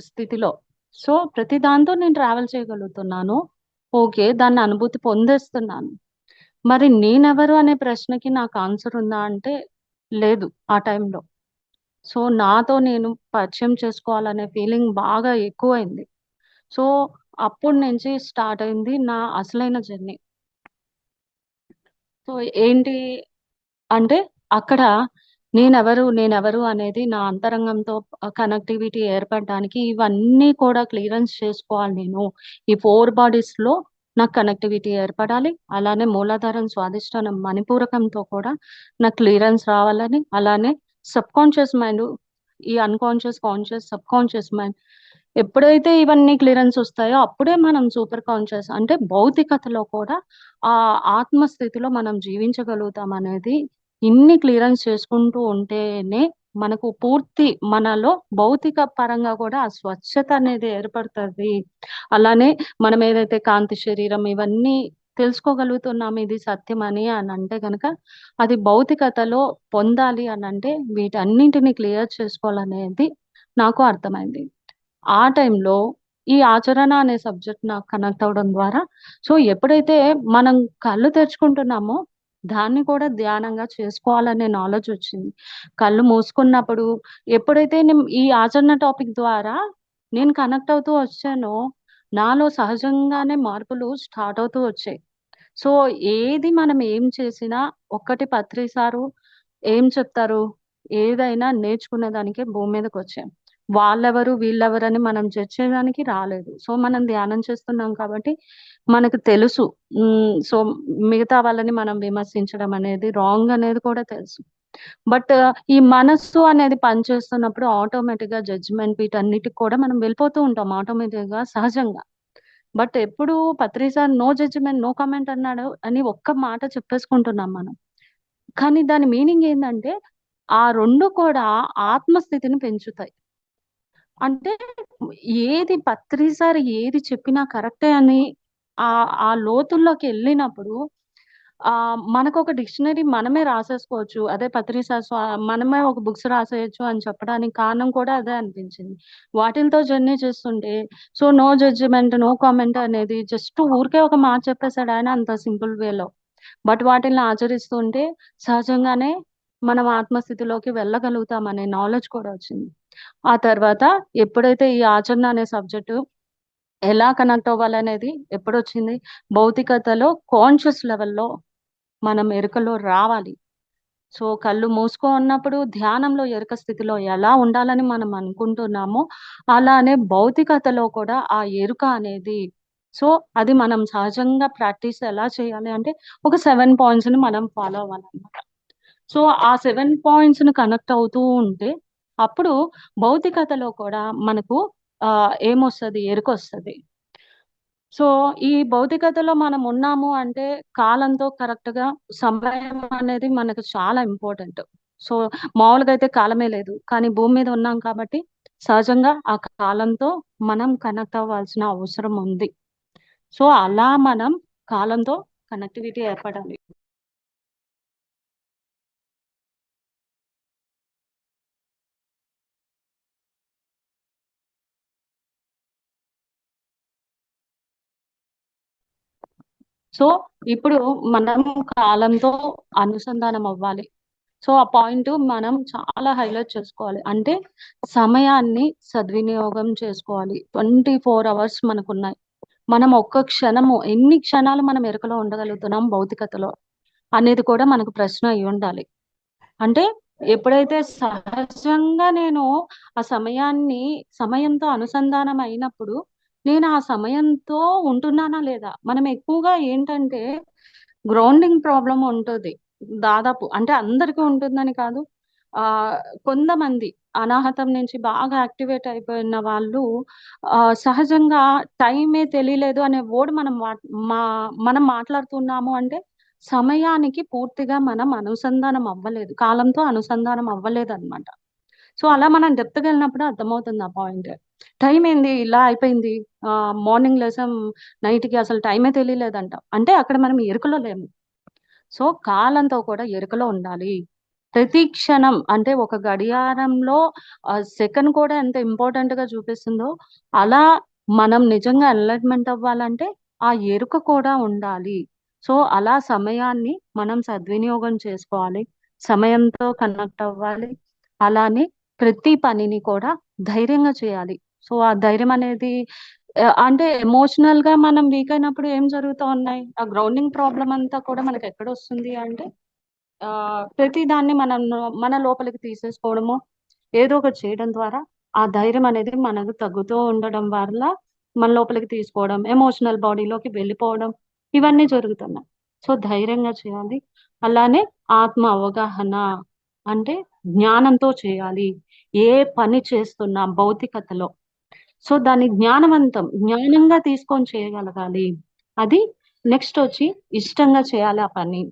స్థితిలో. సో, ప్రతి దాంతో నేను ట్రావెల్ చేయగలుగుతున్నాను. ఓకే. దాన్ని అనుభూతి పొందేస్తున్నాను. మరి నేనెవరు అనే ప్రశ్నకి నాకు ఆన్సర్ ఉందా అంటే లేదు ఆ టైంలో. సో, నాతో నేను పరిచయం చేసుకోవాలనే ఫీలింగ్ బాగా ఎక్కువైంది. సో, అప్పటి నుంచి స్టార్ట్ అయింది నా అసలైన జర్నీ. సో, ఏంటి అంటే అక్కడ నేనెవరు అనేది నా అంతరంగంతో కనెక్టివిటీ ఏర్పడడానికి ఇవన్నీ కూడా క్లియరెన్స్ చేసుకోవాలి నేను. ఈ 4 బాడీస్‌లో నాకు కనెక్టివిటీ ఏర్పడాలి. అలానే మూలాధారం, స్వాదిష్టానం, మణిపూరకంతో కూడా నాకు క్లియరెన్స్ రావాలని, అలానే సబ్‌కాన్షియస్ మైండు, ఈ అన్‌కాన్షియస్, కాన్షియస్, సబ్‌కాన్షియస్ మైండ్ ఎప్పుడైతే ఇవన్నీ క్లియరెన్స్ ఒస్తాయో అప్పుడే మనం సూపర్ కాన్షియస్ అంటే భౌతికతలో కూడా ఆత్మ స్థితిలో మనం జీవించగలుగుతామనేది ఇన్ని క్లియరెన్స్ చేసుకుంటూ ఉంటేనే మనకు పూర్తి మనలో భౌతిక పరంగా కూడా ఆ స్వచ్ఛత అనేది ఏర్పడతది. అలానే మనం ఏదైతే కాంతి శరీరం ఇవన్నీ తెలుసుకోగలుగుతున్నాం ఇది సత్యమని అనంటే గనక, అది భౌతికతలో పొందాలి అనంటే వీటన్నింటిని క్లియర్ చేసుకోవాలనేది నాకు అర్థమైంది. ఆ టైంలో ఈ ఆచరణ అనే సబ్జెక్ట్ నాకు కనెక్ట్ అవ్వడం ద్వారా సో, ఎప్పుడైతే మనం కళ్ళు తెరుచుకుంటున్నామో, దాన్ని కూడా ధ్యానంగా చేసుకోవాలనే నాలెడ్జొచ్చింది. కళ్ళు మూసుకున్నప్పుడు ఎప్పుడైతే ఈ ఆచరణ టాపిక్ ద్వారా నేను కనెక్ట్ అవుతూ వచ్చానో, నాలో సహజంగానే మార్పులు స్టార్ట్ అవుతూ వచ్చాయి. సో, ఏది మనం ఏం చేసినా ఒక్కటి పత్రి సారు ఏం చెప్తారు? ఏదైనా నేర్చుకునే దానికే భూమి మీదకొచ్చాం. వాళ్ళెవరు వీళ్ళెవరని మనం జడ్జ్ చేయడానికి రాలేదు. సో మనం ధ్యానం చేస్తున్నాం కాబట్టి మనకు తెలుసు. సో మిగతా వాళ్ళని మనం విమర్శించడం అనేది రాంగ్ అనేది కూడా తెలుసు. బట్ ఈ మనస్సు అనేది పనిచేస్తున్నప్పుడు ఆటోమేటిక్ గా జడ్జిమెంట్ వీటన్నిటికి కూడా మనం వెళ్ళిపోతూ ఉంటాం ఆటోమేటిక్ గా సహజంగా. బట్ ఎప్పుడు Patri sir no judgement no comment అన్నాడు అని ఒక్క మాట చెప్పేసుకుంటున్నాం మనం. కానీ దాని మీనింగ్ ఏంటంటే ఆ రెండు కూడా ఆత్మస్థితిని పెంచుతాయి. అంటే ఏది పత్రి సార్ ఏది చెప్పినా కరెక్టే అని ఆ లోతుల్లోకి వెళ్ళినప్పుడు మనకు ఒక డిక్షనరీ మనమే రాసేసుకోవచ్చు. అదే పత్రి సార్ మనమే ఒక బుక్స్ రాసేయొచ్చు అని చెప్పడానికి కారణం కూడా అదే అనిపించింది. వాటిలతో జర్నీ చేస్తుంటే so no judgement no comment అనేది జస్ట్ ఊరికే ఒక మాట చెప్పేసాడు ఆయన అంత సింపుల్ వేలో. బట్ వాటిని ఆచరిస్తుంటే సహజంగానే మనం ఆత్మస్థితిలోకి వెళ్ళగలుగుతాం అనే నాలెడ్జ్ కూడా వచ్చింది. ఆ తర్వాత ఎప్పుడైతే ఈ ఆచరణ అనే సబ్జెక్టు ఎలా కనెక్ట్ అవ్వాలనేది ఎప్పుడొచ్చింది? భౌతికతలో కాన్షియస్ లెవెల్‌లో మనం ఎరుకలో రావాలి. సో కళ్ళు మూసుకో ఉన్నప్పుడు ధ్యానంలో ఎరుక స్థితిలో ఎలా ఉండాలని మనం అనుకుంటున్నామో, అలానే భౌతికతలో కూడా ఆ ఎరుక అనేది సో అది మనం సహజంగా ప్రాక్టీస్ ఎలా చేయాలి అంటే, ఒక 7 పాయింట్స్‌ని మనం ఫాలో అవ్వాలన్నమాట. సో ఆ 7 పాయింట్స్‌ని కనెక్ట్ అవుతూ ఉంటే, అప్పుడు భౌతికతలో కూడా మనకు ఏమొస్తది? ఎరుకొస్తది. సో ఈ భౌతికతలో మనం ఉన్నాము అంటే కాలంతో కరెక్ట్‌గా సమయం అనేది మనకు చాలా ఇంపార్టెంట్. సో మామూలుగా అయితే కాలమే లేదు. కానీ భూమి మీద ఉన్నాం కాబట్టి సహజంగా ఆ కాలంతో మనం కనెక్ట్ అవ్వాల్సిన అవసరం ఉంది. సో అలా మనం కాలంతో కనెక్టివిటీ ఏర్పడాలి. సో ఇప్పుడు మనం కాలంతో అనుసంధానం అవ్వాలి. సో ఆ పాయింట్ మనం చాలా హైలైట్ చేసుకోవాలి. అంటే సమయాన్ని సద్వినియోగం చేసుకోవాలి. 24 అవర్స్ మనకున్నాయి. మనం ఒక్క క్షణము ఎన్ని క్షణాలు మనం ఎరుకలో ఉండగలుగుతున్నాం భౌతికతలో అనేది కూడా మనకు ప్రశ్న అయ్యుండాలి. అంటే ఎప్పుడైతే సహజంగా నేను ఆ సమయంతో అనుసంధానం అయినప్పుడు నేను ఆ సమయంతో ఉంటున్నానా లేదా? మనం ఎక్కువగా ఏంటంటే గ్రౌండింగ్ ప్రాబ్లమ్ ఉంటది. దాదాపు అంటే అందరికీ ఉంటుందని కాదు. ఆహ్, కొంతమంది అనాహతం నుంచి బాగా యాక్టివేట్ అయిపోయిన వాళ్ళు సహజంగా టైమే తెలియలేదు అనే వర్డ్ మా మనం మాట్లాడుతున్నాము అంటే సమయానికి పూర్తిగా మనం అనుసంధానం అవ్వలేదు. కాలంతో అనుసంధానం అవ్వలేదన్నమాట. సో అలా మనం డెప్త్‌గెళ్ళినప్పుడు అర్థమవుతుంది ఆ పాయింట్. టైం ఏంది ఇలా అయిపోయింది. మార్నింగ్ లేసాం నైట్‌కి అసలు టైమే తెలియలేదంట. అంటే అక్కడ మనం ఎరుకలో లేము. సో కాలంతో కూడా ఎరుకలో ఉండాలి. ప్రతి క్షణం అంటే ఒక గడియారంలో సెకండ్ కూడా ఎంత ఇంపార్టెంట్‌గా చూపిస్తుందో, అలా మనం నిజంగా ఎన్‌లైట్‌మెంట్ అవ్వాలంటే ఆ ఎరుక కూడా ఉండాలి. సో అలా సమయాన్ని మనం సద్వినియోగం చేసుకోవాలి. సమయంతో కనెక్ట్ అవ్వాలి. అలానే ప్రతి పనిని కూడా ధైర్యంగా చేయాలి. సో ఆ ధైర్యం అనేది అంటే ఎమోషనల్‌గా మనం వీక్ అయినప్పుడు ఏం జరుగుతా ఉన్నాయి? ఆ గ్రౌండింగ్ ప్రాబ్లమ్ అంతా కూడా మనకెక్కడొస్తుంది అంటే ప్రతి దాన్ని మన లోపలికి తీసేసుకోవడము, ఏదో ఒకటి చేయడం ద్వారా ఆ ధైర్యం అనేది మనకు తగ్గుతూ ఉండడం వల్ల మన లోపలికి తీసుకోవడం, ఎమోషనల్ బాడీలోకి వెళ్ళిపోవడం ఇవన్నీ జరుగుతున్నాయి. సో ధైర్యంగా చేయాలి. అలానే ఆత్మ అవగాహన అంటే జ్ఞానంతో చేయాలి. ఏ పని చేస్తున్నా భౌతికతలో సో దాన్ని జ్ఞానంగా తీసుకొని చేయగలగాలి. అది నెక్స్టొచ్చి ఇష్టంగా చేయాలి ఆ పని.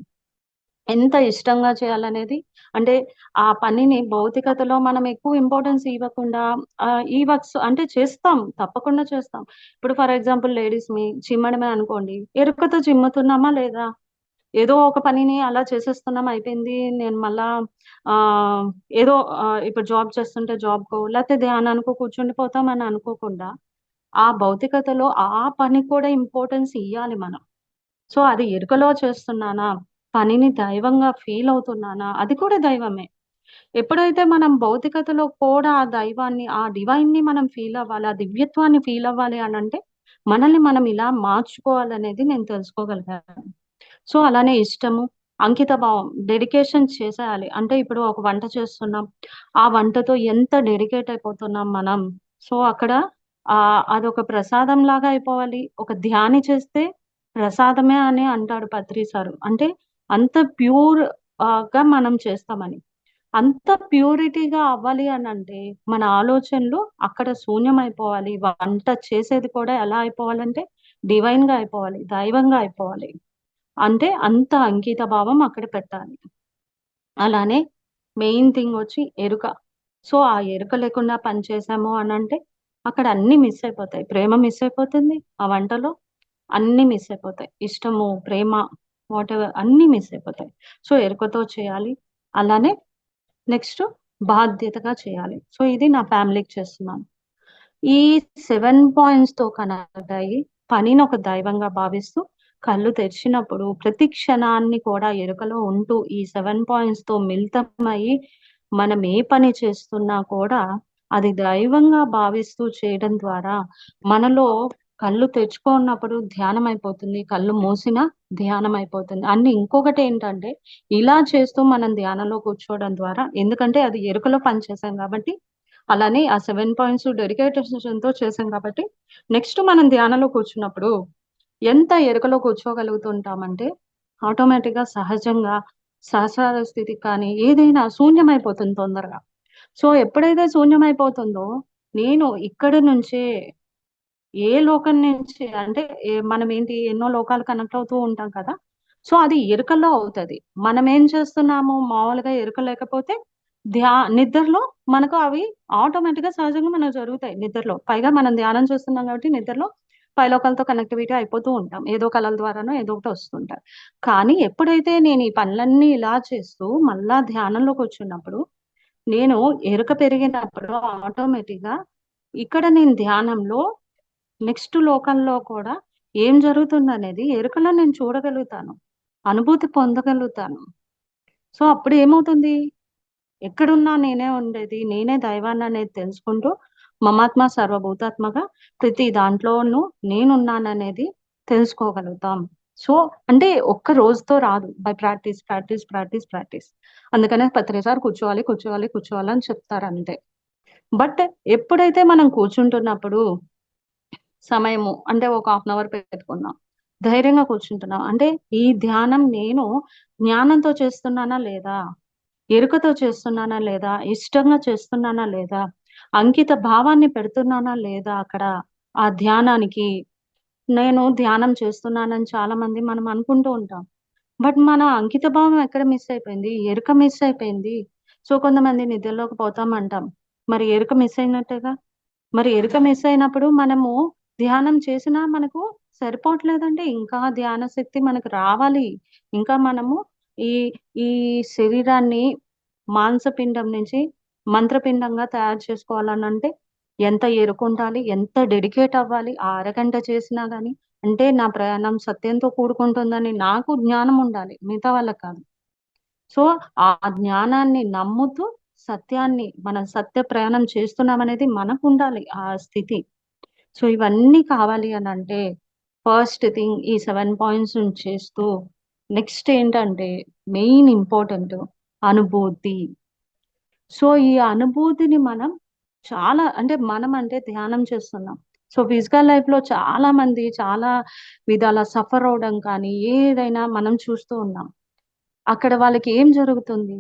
ఎంత ఇష్టంగా చేయాలనేది అంటే ఆ పనిని భౌతికతలో మనం ఎక్కువ ఇంపార్టెన్స్ ఇవ్వకుండా ఈ వర్క్స్ అంటే చేస్తాం. తప్పకుండా చేస్తాం. ఇప్పుడు ఫర్ ఎగ్జాంపుల్ చిమ్మడమే అనుకోండి. ఎరుకతో చిమ్ముతున్నామా లేదా? ఏదో ఒక పనిని అలా చేసేస్తున్నాం అయిపోయింది. నేను మళ్ళా ఆహ్, ఏదో ఇప్పుడు జాబ్ చేస్తుంటే జాబ్‌కో లేతే ధ్యానానికో కూర్చుండిపోతాం అని అనుకోకుండా, ఆ భౌతికతలో ఆ పనికి కూడా ఇంపార్టెన్స్ ఇయ్యాలి మనం. సో, అది ఎరుకలో చేస్తున్నానా? పనిని దైవంగా ఫీల్ అవుతున్నానా? అది కూడా దైవమే. ఎప్పుడైతే మనం భౌతికతలో కూడా ఆ దైవాన్ని, ఆ డివైన్‌ని మనం ఫీల్ అవ్వాలి, ఆ దివ్యత్వాన్ని ఫీల్ అవ్వాలి అనంటే, మనల్ని మనం ఇలా మార్చుకోవాలనేది నేను తెలుసుకోగలిగాను. సో, అలానే ఇష్టము. అంకిత భావం, డెడికేషన్ చేసేయాలి. అంటే ఇప్పుడు ఒక వంట చేస్తున్నాం. ఆ వంటతో ఎంత డెడికేట్ అయిపోతున్నాం మనం. సో, అక్కడ అదొక ప్రసాదం లాగా అయిపోవాలి. ఒక ధ్యాని చేస్తే ప్రసాదమే అని అంటాడు పత్రి సారు. అంటే అంత ప్యూర్ గా మనం చేస్తామని. అంత ప్యూరిటీగా అవ్వాలి అనంటే, మన ఆలోచనలు అక్కడ శూన్యమైపోవాలి. వంట చేసేది కూడా ఎలా అయిపోవాలంటే, డివైన్‌గా అయిపోవాలి. దైవంగా అయిపోవాలి. అంటే అంత అంకిత భావం అక్కడ పెట్టాలి. అలానే మెయిన్ థింగ్ వచ్చి ఎరుక. సో, ఆ ఎరుక లేకుండా పని చేశాము అనంటే, అక్కడ అన్నీ మిస్ అయిపోతాయి. ప్రేమ మిస్ అయిపోతుంది ఆ వంటలో. అన్నీ మిస్ అయిపోతాయి. ఇష్టము, ప్రేమ వాటెవర్ అన్నీ మిస్ అయిపోతాయి. సో, ఎరుకతో చేయాలి. అలానే నెక్స్ట్ బాధ్యతగా చేయాలి. సో, ఇది నా ఫ్యామిలీకి చేస్తున్నాను. ఈ 7 పాయింట్స్‌తో కనెక్ట్ అయ్యి పనిని ఒక దైవంగా భావిస్తూ కళ్ళు తెరిచినప్పుడు ప్రతి క్షణాన్ని కూడా ఎరుకలో ఉంటూ ఈ 7 పాయింట్స్‌తో మిళితమయ్యి మనం ఏ పని చేస్తున్నా కూడా అది దైవంగా భావిస్తూ చేయడం ద్వారా మనలో కళ్ళు తెరుచుకున్నప్పుడు ధ్యానం అయిపోతుంది. కళ్ళు మూసినా ధ్యానం అయిపోతుంది. అండ్ ఇంకొకటేంటంటే ఇలా చేస్తూ మనం ధ్యానంలో కూర్చోవడం ద్వారా ఎందుకంటే అది ఎరుకలో పని చేశాం కాబట్టి అలానే ఆ 7 పాయింట్స్ డెడికేషన్‌తో చేశాం కాబట్టి, నెక్స్ట్ మనం ధ్యానంలో కూర్చున్నప్పుడు ఎంత ఎరుకలో కూర్చోగలుగుతుంటామంటే, ఆటోమేటిక్‌గా సహజంగా సహస్రార స్థితి కానీ, ఏదైనా శూన్యమైపోతుంది తొందరగా. సో, ఎప్పుడైతే శూన్యమైపోతుందో, నేను ఇక్కడి నుంచే ఏ లోకం నుంచి అంటే మనమేంటి ఎన్నో లోకాలు కనెక్ట్ అవుతూ ఉంటాం కదా! సో, అది ఎరుకలో అవుతది. మనమేం చేస్తున్నాము మామూలుగా ఎరుక లేకపోతే నిద్రలో మనకు అవి ఆటోమేటిక్‌గా సహజంగా మనకు జరుగుతాయి నిద్రలో. పైగా మనం ధ్యానం చేస్తున్నాం కాబట్టి నిద్రలో పైలోకాలతో కనెక్టివిటీ అయిపోతూ ఉంటాం. ఏదో కలల ద్వారానో ఏదో ఒకటి వస్తుంటాయి. కానీ ఎప్పుడైతే నేను ఈ పనులన్నీ ఇలా చేస్తూ మళ్ళా ధ్యానంలో కూర్చున్నప్పుడు, నేను ఎరుక పెరిగినప్పుడు ఆటోమేటిక్‌గా ఇక్కడ నేను ధ్యానంలో నెక్స్ట్ లోకంలో కూడా ఏం జరుగుతుందనేది ఎరుకలో నేను చూడగలుగుతాను. అనుభూతి పొందగలుగుతాను. సో, అప్పుడు ఏమవుతుంది? ఎక్కడున్నా నేనే ఉండేది. నేనే దైవాన్ననేది తెలుసుకుంటూ మమాత్మ సర్వభూతాత్మగా ప్రతి దాంట్లోనూ నేనున్నాననేది తెలుసుకోగలుగుతాం. సో, అంటే ఒక్క రోజుతో రాదు. By practice, practice, practice, practice. అందుకనే ప్రతిసారి కూర్చోవాలి, కూర్చోవాలి, కూర్చోవాలి అని చెప్తారంతే. బట్ ఎప్పుడైతే మనం కూర్చుంటున్నప్పుడు సమయము అంటే ఒక హాఫ్ అన్ అవర్ పెట్టుకున్నాం. ధైర్యంగా కూర్చుంటున్నాం. అంటే ఈ ధ్యానం నేను జ్ఞానంతో చేస్తున్నానా లేదా? ఎరుకతో చేస్తున్నానా లేదా? ఇష్టంగా చేస్తున్నానా లేదా? అంకిత భావాన్ని పెడుతున్నానా లేదా అక్కడ ఆ ధ్యానానికి? నేను ధ్యానం చేస్తున్నానని చాలా మంది మనం అనుకుంటూ ఉంటాం. బట్ మన అంకిత భావం ఎక్కడ మిస్ అయిపోయింది? ఎరుక మిస్ అయిపోయింది. సో, కొంతమంది నిద్రలోకి పోతామంటాం. మరి ఎరుక మిస్ అయినట్టేగా? మరి ఎరుక మిస్ అయినప్పుడు మనము ధ్యానం చేసినా మనకు సరిపోవట్లేదంటే ఇంకా ధ్యాన శక్తి మనకు రావాలి. ఇంకా మనము ఈ ఈ శరీరాన్ని మాంసపిండం నుంచి మంత్రపిండంగా తయారు చేసుకోవాలనంటే ఎంత ఎరుకుండాలి, ఎంత డెడికేట్ అవ్వాలి. ఆ అరగంట చేసినా గాని అంటే నా ప్రయాణం సత్యంతో కూడుకుంటుందని నాకు జ్ఞానం ఉండాలి. మిగతా వాళ్ళకి కాదు. సో, ఆ జ్ఞానాన్ని నమ్ముతూ సత్యాన్ని మనం సత్య ప్రయాణం చేస్తున్నామనేది మనకుండాలి ఆ స్థితి. సో, ఇవన్నీ కావాలి అనంటే ఫస్ట్ థింగ్ ఈ 7 పాయింట్స్‌ని చేస్తూ నెక్స్ట్ ఏంటంటే మెయిన్ ఇంపార్టెంట్ అనుభూతి. సో, ఈ అనుభూతిని మనం చాలా అంటే మనం అంటే ధ్యానం చేస్తున్నాం. సో, ఫిజికల్ లైఫ్‌లో చాలా మంది చాలా విధాల సఫర్ అవ్వడం కానీ ఏదైనా మనం చూస్తూ ఉన్నాం. అక్కడ వాళ్ళకి ఏం జరుగుతుంది?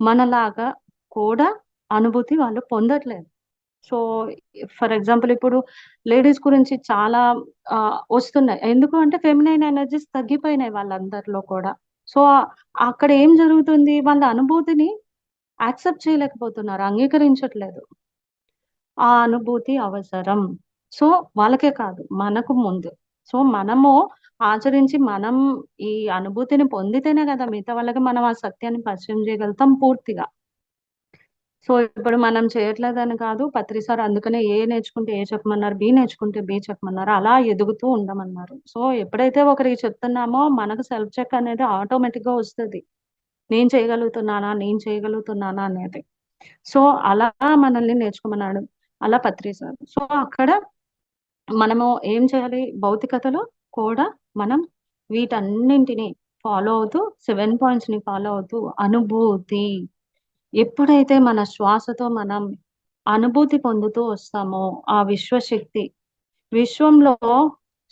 మనలాగా కూడా అనుభూతి వాళ్ళు పొందట్లేదు. సో, ఫర్ ఎగ్జాంపుల్ ఇప్పుడు లేడీస్ గురించి చాలా వస్తున్నాయి. ఎందుకు అంటే ఫెమినైన్ ఎనర్జీస్ తగ్గిపోయినాయి వాళ్ళందరిలో కూడా. సో, అక్కడ ఏం జరుగుతుంది? వాళ్ళ అనుభూతిని యాక్సెప్ట్ చేయలేకపోతున్నారు. అంగీకరించట్లేదు. ఆ అనుభూతి అవసరం. సో, వాళ్ళకే కాదు మనకు ముందు. సో, మనము ఆచరించి మనం ఈ అనుభూతిని పొందితేనే కదా మిగతా వాళ్ళకి మనం ఆ సత్యాన్ని పరిచయం చేయగలుగుతాం పూర్తిగా. సో, ఇప్పుడు మనం చేయట్లేదని కాదు. పత్రి సార్ అందుకనే ఏ నేర్చుకుంటే ఏ చెప్పమన్నారు, బి నేర్చుకుంటే బి చెప్పమన్నారు. అలా ఎదుగుతూ ఉండమన్నారు. సో, ఎప్పుడైతే ఒకరికి చెప్తున్నామో మనకు సెల్ఫ్ చెక్ అనేది ఆటోమేటిక్‌గా వస్తది. నేను చేయగలుగుతున్నానా? నేను చేయగలుగుతున్నానా? అనేది. సో, అలా మనల్ని నేర్చుకోమన్నాడు. అలా పత్రి సార్. సో, అక్కడ మనము ఏం చేయాలి? భౌతికతలో కూడా మనం వీటన్నింటిని ఫాలో అవుతూ 7 పాయింట్స్ ని ఫాలో అవుతూ అనుభూతి. ఎప్పుడైతే మన శ్వాసతో మనం అనుభూతి పొందుతూ వస్తామో ఆ విశ్వశక్తి, విశ్వంలో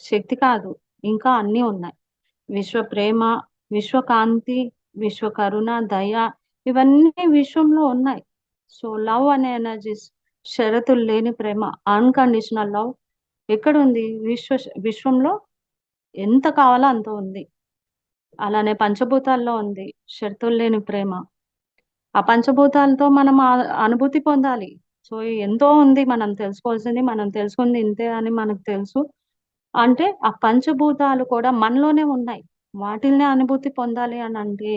శక్తి కాదు, ఇంకా అన్నీ ఉన్నాయి. విశ్వ ప్రేమ, విశ్వ కాంతి, విశ్వ కరుణ, దయ, ఇవన్నీ విశ్వంలో ఉన్నాయి. సో లవ్ అనే ఎనర్జీస్, షరతులు లేని ప్రేమ, అన్కండిషనల్ లవ్ ఎక్కడుంది? విశ్వంలో ఎంత కావాలో అంత ఉంది. అలానే పంచభూతాల్లో ఉంది షరతులు లేని ప్రేమ. ఆ పంచభూతాలతో మనం అనుభూతి పొందాలి. సో ఎంతో ఉంది మనం తెలుసుకోవాల్సింది, మనం తెలుసుకుంది ఇంతే అని మనకు తెలుసు. అంటే ఆ పంచభూతాలు కూడా మనలోనే ఉన్నాయి. వాటిల్నే అనుభూతి పొందాలి అని అంటే,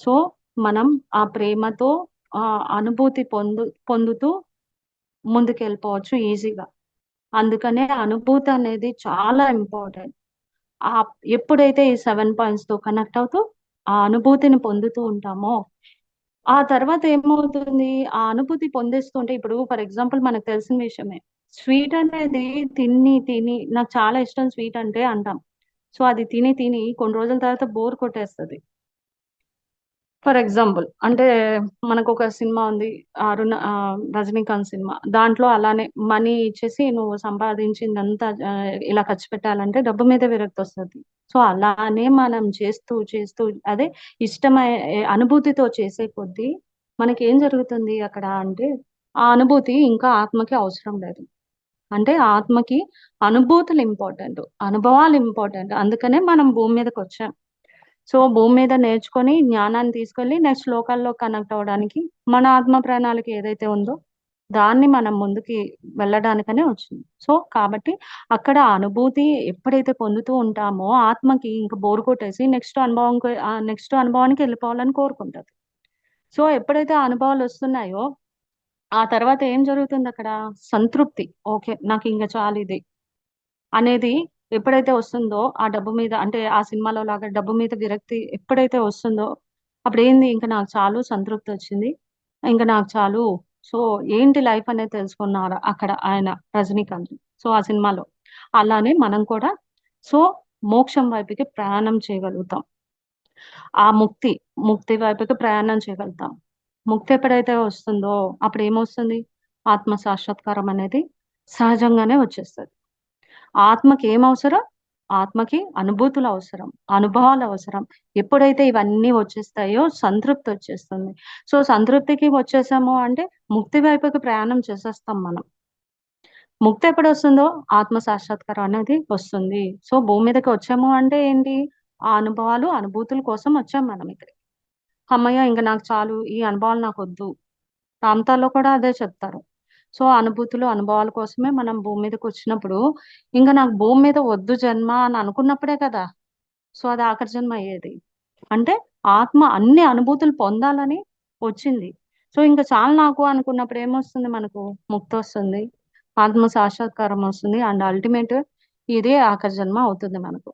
సో మనం ఆ ప్రేమతో అనుభూతి పొందుతూ ముందుకెళ్ళిపోవచ్చు ఈజీగా. అందుకనే అనుభూతి అనేది చాలా ఇంపార్టెంట్. ఎప్పుడైతే ఈ 7 పాయింట్స్ తో కనెక్ట్ అవుతూ ఆ అనుభూతిని పొందుతూ ఉంటామో, ఆ తర్వాత ఏమవుతుంది? ఆ అనుభూతి పొందేస్తుంటే ఇప్పుడు ఫర్ ఎగ్జాంపుల్ మనకు తెలిసిన విషయమే. స్వీట్ అనేది తిని నాకు చాలా ఇష్టం స్వీట్ అంటే అంటాం. సో అది తిని కొన్ని రోజుల తర్వాత బోర్ కొట్టేస్తది. ఫర్ ఎగ్జాంపుల్ అంటే మనకొక సినిమా ఉంది. 'రజనీకాంత్' సినిమా. దాంట్లో అలానే మనీ ఇచ్చేసి నువ్వు సంపాదించిందంతా ఇలా ఖర్చు పెట్టాలంటే డబ్బు మీద విరక్తొస్తది. సో అలానే మనం చేస్తూ అదే ఇష్టమై అనుభూతితో చేసే కొద్దీ మనకేం జరుగుతుంది అక్కడ అంటే, ఆ అనుభూతి ఇంకా ఆత్మకి అవసరం లేదు. అంటే ఆత్మకి అనుభూతులు ఇంపార్టెంట్. అనుభవాలు ఇంపార్టెంట్. అందుకనే మనం భూమి మీదకొచ్చాం. సో భూమి మీద నేర్చుకొని జ్ఞానాన్ని తీసుకెళ్ళి నెక్స్ట్ లోకాల్లో కనెక్ట్ అవ్వడానికి మన ఆత్మ ప్రణాళిక ఏదైతే ఉందో దాన్ని మనం ముందుకి వెళ్ళడానికనే వచ్చింది. సో కాబట్టి అక్కడ అనుభూతి ఎప్పుడైతే పొందుతూ ఉంటామో ఆత్మకి ఇంక బోర్ కొట్టేసి నెక్స్ట్ అనుభవానికి వెళ్ళిపోవాలని కోరుకుంటది. సో ఎప్పుడైతే ఆ అనుభవాలు వస్తున్నాయో ఆ తర్వాత ఏం జరుగుతుంది అక్కడ? సంతృప్తి. ఓకే. నాకింక చాలిది అనేది ఎప్పుడైతే వస్తుందో, ఆ డబ్బు మీద అంటే ఆ సినిమాలో లాగా డబ్బు మీద విరక్తి ఎప్పుడైతే వస్తుందో, అప్పుడేంది ఇంక నాకు చాలు సంతృప్తొచ్చింది. ఇంక నాకు చాలు. సో, ఏంటి లైఫ్ అనేది తెలుసుకున్నారు అక్కడ ఆయన 'రజనీకాంత్.' సో, ఆ సినిమాలో. అలానే మనం కూడా సో, మోక్షం వైపుకి ప్రయాణం చేయగలుగుతాం. ఆ ముక్తి వైపుకి ప్రయాణం చేయగలుగుతాం. ముక్తి ఎప్పుడైతే వస్తుందో అప్పుడేమొస్తుంది? ఆత్మ సాక్షాత్కారం అనేది సహజంగానే వచ్చేస్తది. ఆత్మకి ఏమవసరం? ఆత్మకి అనుభూతులు అవసరం. అనుభవాలు అవసరం. ఎప్పుడైతే ఇవన్నీ వచ్చేస్తాయో సంతృప్తొచ్చేస్తుంది. సో, సంతృప్తికి వచ్చేసాము అంటే ముక్తి వైపుకి ప్రయాణం చేసేస్తాం మనం. ముక్తి ఎప్పుడొస్తుందో ఆత్మ సాక్షాత్కారం అనేది వస్తుంది. సో, భూమి మీదకి వచ్చాము అంటే ఏంటి? ఆ అనుభవాలు, అనుభూతుల కోసం వచ్చాం మనం ఇక్కడికి. హమ్మయ్య! ఇంక నాకు చాలు. ఈ అనుభవాలు నాకొద్దు. ప్రాంతాల్లో కూడా అదే చెప్తారు. సో, అనుభూతులు, అనుభవాల కోసమే మనం భూమి మీదకొచ్చినప్పుడు, ఇంక నాకు భూమి మీద వద్దు జన్మ అని అనుకున్నప్పుడే కదా! సో, అది ఆఖరి జన్మ అయ్యేది. అంటే ఆత్మ అన్ని అనుభూతులు పొందాలని వచ్చింది. సో, ఇంక చాలు నాకు అనుకున్నప్పుడు ఏమొస్తుంది మనకు? ముక్తొస్తుంది. ఆత్మ సాక్షాత్కారం వస్తుంది. అండ్ అల్టిమేట్ ఇదే ఆఖరి జన్మ అవుతుంది మనకు.